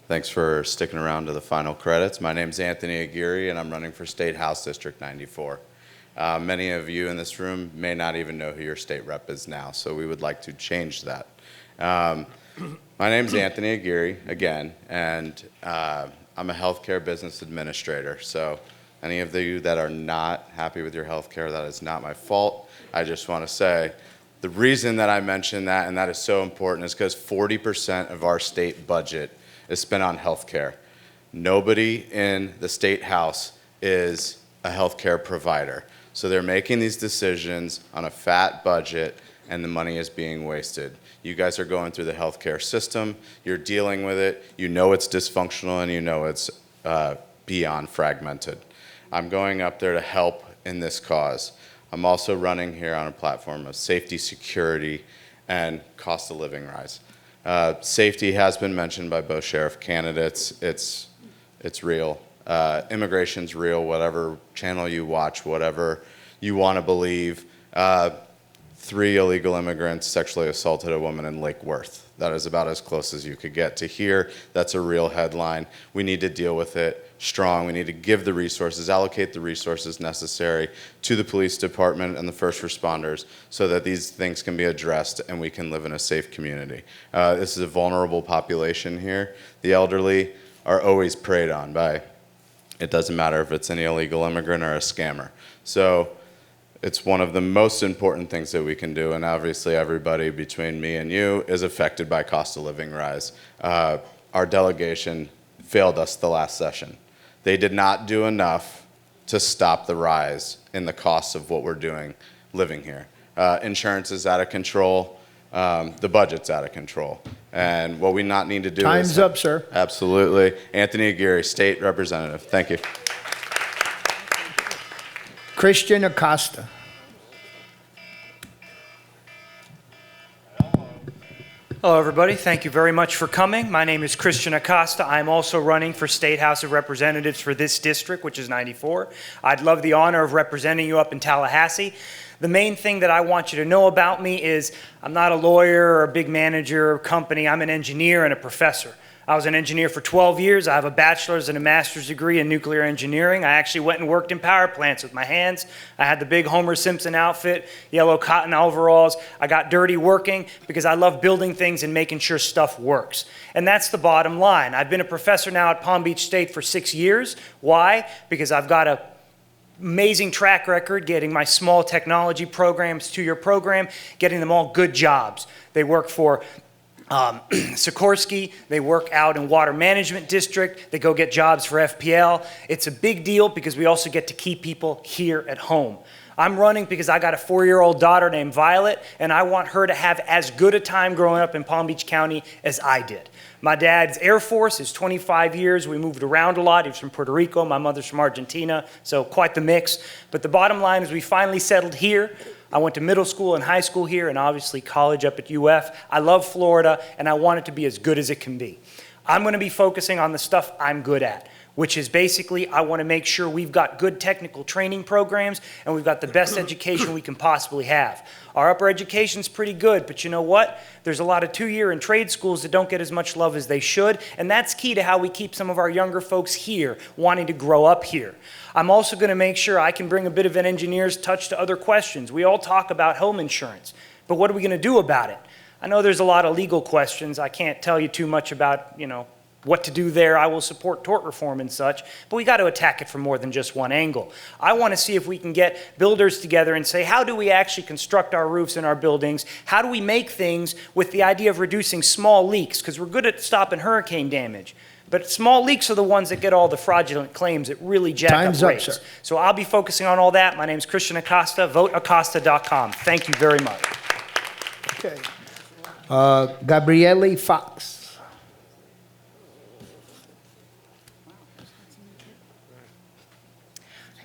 Thanks for sticking around to the final credits. My name's Anthony Aguirre, and I'm running for State House District 94. Many of you in this room may not even know who your state rep is now, so we would like to change that. My name's Anthony Aguirre, again, and I'm a healthcare business administrator. So any of you that are not happy with your healthcare, that is not my fault. I just want to say the reason that I mention that, and that is so important, is because 40% of our state budget is spent on healthcare. Nobody in the state house is a healthcare provider. So they're making these decisions on a fat budget, and the money is being wasted. You guys are going through the healthcare system, you're dealing with it, you know it's dysfunctional, and you know it's beyond fragmented. I'm going up there to help in this cause. I'm also running here on a platform of safety, security, and cost of living rise. Safety has been mentioned by both sheriff candidates. It's real. Immigration's real, whatever channel you watch, whatever you want to believe. 3 illegal immigrants sexually assaulted a woman in Lake Worth. That is about as close as you could get to here. That's a real headline. We need to deal with it strong. We need to give the resources, allocate the resources necessary to the police department and the first responders so that these things can be addressed and we can live in a safe community. This is a vulnerable population here. The elderly are always preyed on by, it doesn't matter if it's an illegal immigrant or a scammer. So it's one of the most important things that we can do, and obviously everybody between me and you is affected by cost of living rise. Our delegation failed us the last session. They did not do enough to stop the rise in the costs of what we're doing living here. Insurance is out of control. the budget's out of control. And what we not need to do is... Time's up, sir. Absolutely. Anthony Aguirre, State Representative. Thank you. Christian Acosta. Hello, everybody. Thank you very much for coming. My name is Christian Acosta. I'm also running for State House of Representatives for this district, which is 94. I'd love the honor of representing you up in Tallahassee. The main thing that I want you to know about me is I'm not a lawyer or a big manager or company. I'm an engineer and a professor. I was an engineer for 12 years. I have a bachelor's and a master's degree in nuclear engineering. I actually went and worked in power plants with my hands. I had the big Homer Simpson outfit, yellow cotton overalls. I got dirty working because I love building things and making sure stuff works. And that's the bottom line. I've been a professor now at Palm Beach State for 6 years. Why? Because I've got a amazing track record getting my small technology programs, 2-year program, getting them all good jobs. They work for Sikorsky, they work out in Water Management District, they go get jobs for FPL. It's a big deal because we also get to keep people here at home. I'm running because I got a 4-year-old daughter named Violet, and I want her to have as good a time growing up in Palm Beach County as I did. My dad's Air Force is 25 years. We moved around a lot. He was from Puerto Rico. My mother's from Argentina, so quite the mix. But the bottom line is we finally settled here. I went to middle school and high school here and obviously college up at UF. I love Florida, and I want it to be as good as it can be. I'm going to be focusing on the stuff I'm good at, which is basically I want to make sure we've got good technical training programs and we've got the best education we can possibly have. Our upper education's pretty good, but you know what? There's a lot of 2-year and trade schools that don't get as much love as they should, and that's key to how we keep some of our younger folks here wanting to grow up here. I'm also going to make sure I can bring a bit of an engineer's touch to other questions. We all talk about home insurance, but what are we going to do about it? I know there's a lot of legal questions. I can't tell you too much about, what to do there. I will support tort reform and such, but we got to attack it from more than just one angle. I want to see if we can get builders together and say, how do we actually construct our roofs in our buildings? How do we make things with the idea of reducing small leaks? Because we're good at stopping hurricane damage. But small leaks are the ones that get all the fraudulent claims that really jack Time's up up, rates. sir. So I'll be focusing on all that. My name's Christian Acosta. VoteAcosta.com. Thank you very much. Okay. Gabriele Fox.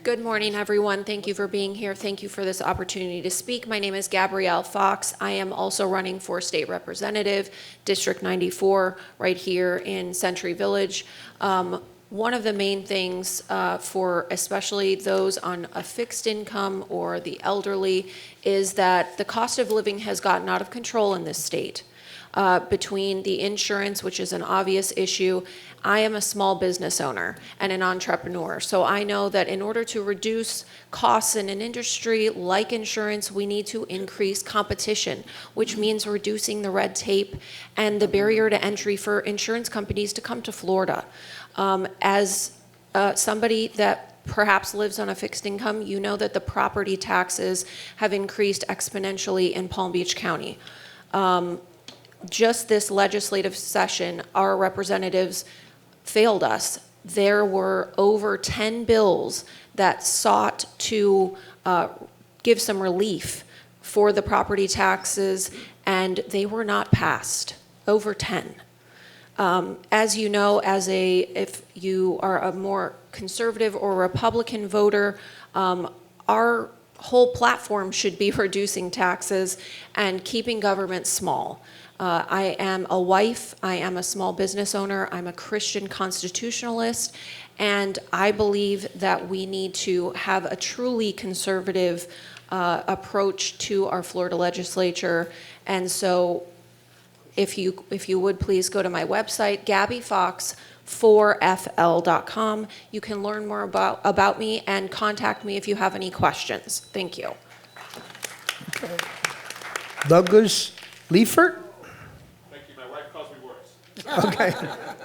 Good morning, everyone. Thank you for being here. Thank you for this opportunity to speak. My name is Gabrielle Fox. I am also running for state representative, District 94, right here in Century Village. One of the main things for especially those on a fixed income or the elderly is that the cost of living has gotten out of control in this state. Between the insurance, which is an obvious issue, I am a small business owner and an entrepreneur. So I know that in order to reduce costs in an industry like insurance, we need to increase competition, which means reducing the red tape and the barrier to entry for insurance companies to come to Florida. As somebody that perhaps lives on a fixed income, you know that the property taxes have increased exponentially in Palm Beach County. Just this legislative session, our representatives failed us. There were over 10 bills that sought to give some relief for the property taxes, and they were not passed. Over 10. As you know, if you are a more conservative or Republican voter, our whole platform should be reducing taxes and keeping government small. I am a wife, I am a small business owner, I'm a Christian constitutionalist, and I believe that we need to have a truly conservative approach to our Florida legislature. And so if you would please go to my website, gabbyfox4fl.com. You can learn more about me and contact me if you have any questions. Thank you. Okay. Douglas Leifert? Okay,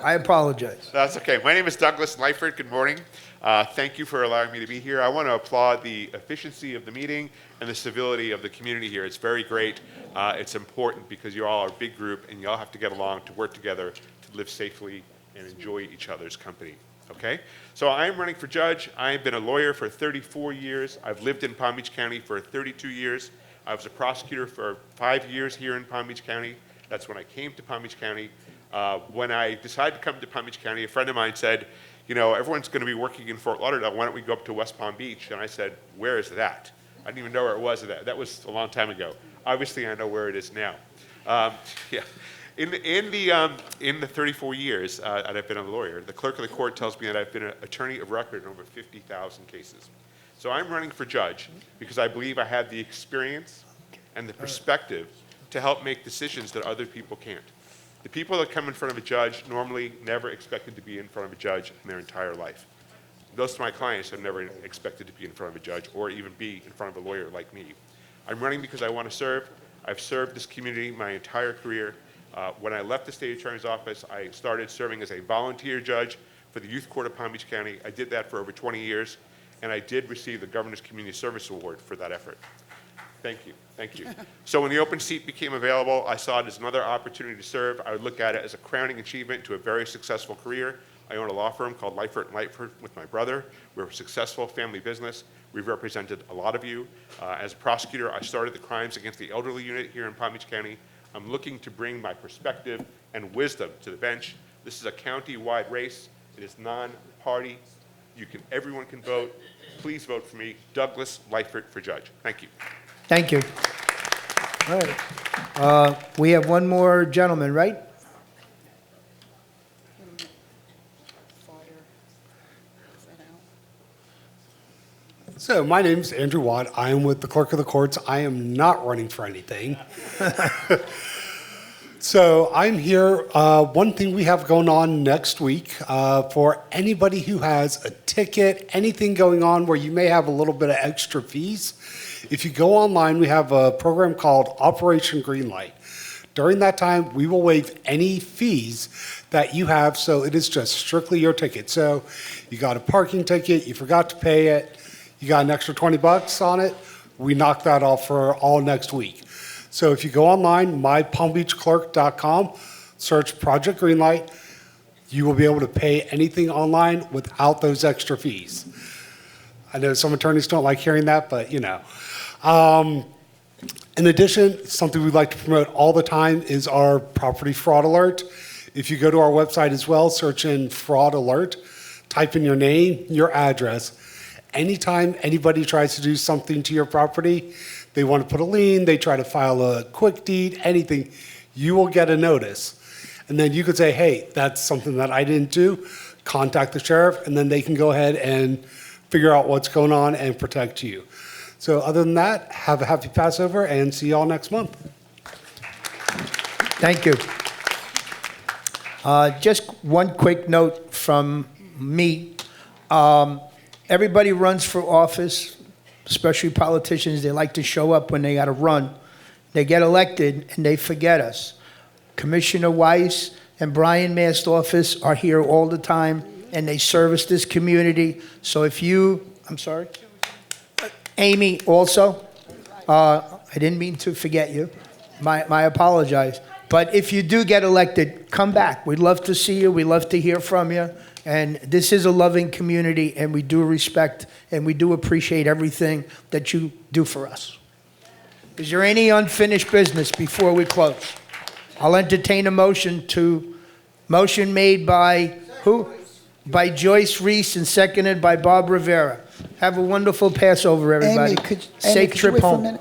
I apologize. That's okay. My name is Douglas Leifert. Good morning. Thank you for allowing me to be here. I want to applaud the efficiency of the meeting and the civility of the community here. It's very great. It's important because you all are a big group and you all have to get along to work together to live safely and enjoy each other's company. Okay? So I'm running for judge. I've been a lawyer for 34 years. I've lived in Palm Beach County for 32 years. I was a prosecutor for 5 years here in Palm Beach County. That's when I came to Palm Beach County. When I decided to come to Palm Beach County, a friend of mine said, you know, everyone's going to be working in Fort Lauderdale. Why don't we go up to West Palm Beach? And I said, where is that? I didn't even know where it was. That was a long time ago. Obviously, I know where it is now. Yeah. In the 34 years that I've been a lawyer, the clerk of the court tells me that I've been an attorney of record in over 50,000 cases. So I'm running for judge because I believe I have the experience and the perspective to help make decisions that other people can't. The people that come in front of a judge normally never expected to be in front of a judge in their entire life. Those of my clients have never expected to be in front of a judge or even be in front of a lawyer like me. I'm running because I want to serve. I've served this community my entire career. When I left the state attorney's office, I started serving as a volunteer judge for the Youth Court of Palm Beach County. I did that for over 20 years, and I did receive the Governor's Community Service Award for that effort. Thank you, thank you. So when the open seat became available, I saw it as another opportunity to serve. I would look at it as a crowning achievement to a very successful career. I own a law firm called Lightfoot & Lightfoot with my brother. We're a successful family business. We've represented a lot of you. As a prosecutor, I started the Crimes Against the Elderly unit here in Palm Beach County. I'm looking to bring my perspective and wisdom to the bench. This is a county-wide race. It is non-party. Everyone can vote. Please vote for me, Douglas Lightfoot, for judge. Thank you. Thank you. All right. We have one more gentleman, right? So my name's Andrew Watt. I am with the Clerk of the Courts. I am not running for anything. So I'm here. One thing we have going on next week for anybody who has a ticket, anything going on where you may have a little bit of extra fees. If you go online, we have a program called Operation Greenlight. During that time, we will waive any fees that you have, so it is just strictly your ticket. So you got a parking ticket, you forgot to pay it, you got an extra $20 on it, we knock that off for all next week. So if you go online, mypalmbeachclerk.com, search Project Greenlight, you will be able to pay anything online without those extra fees. I know some attorneys don't like hearing that, but you know. In addition, something we like to promote all the time is our property fraud alert. If you go to our website as well, search in fraud alert, type in your name, your address. Anytime anybody tries to do something to your property, they want to put a lien, they try to file a quick deed, anything, you will get a notice. And then you could say, hey, that's something that I didn't do, contact the sheriff, and then they can go ahead and figure out what's going on and protect you. So other than that, have a happy Passover and see y'all next month. Thank you. Just one quick note from me. Everybody runs for office, especially politicians. They like to show up when they got to run. They get elected and they forget us. Commissioner Weiss and Brian Mast's office are here all the time and they service this community. So if you, I'm sorry? Amy also. I didn't mean to forget you. My apologize. But if you do get elected, come back. We'd love to see you. We'd love to hear from you. And this is a loving community, and we do respect and we do appreciate everything that you do for us. Is there any unfinished business before we close? I'll entertain a motion made by who? By Joyce Reese and seconded by Bob Rivera. Have a wonderful Passover, everybody. Amy, Safe could you trip wait for a home. minute?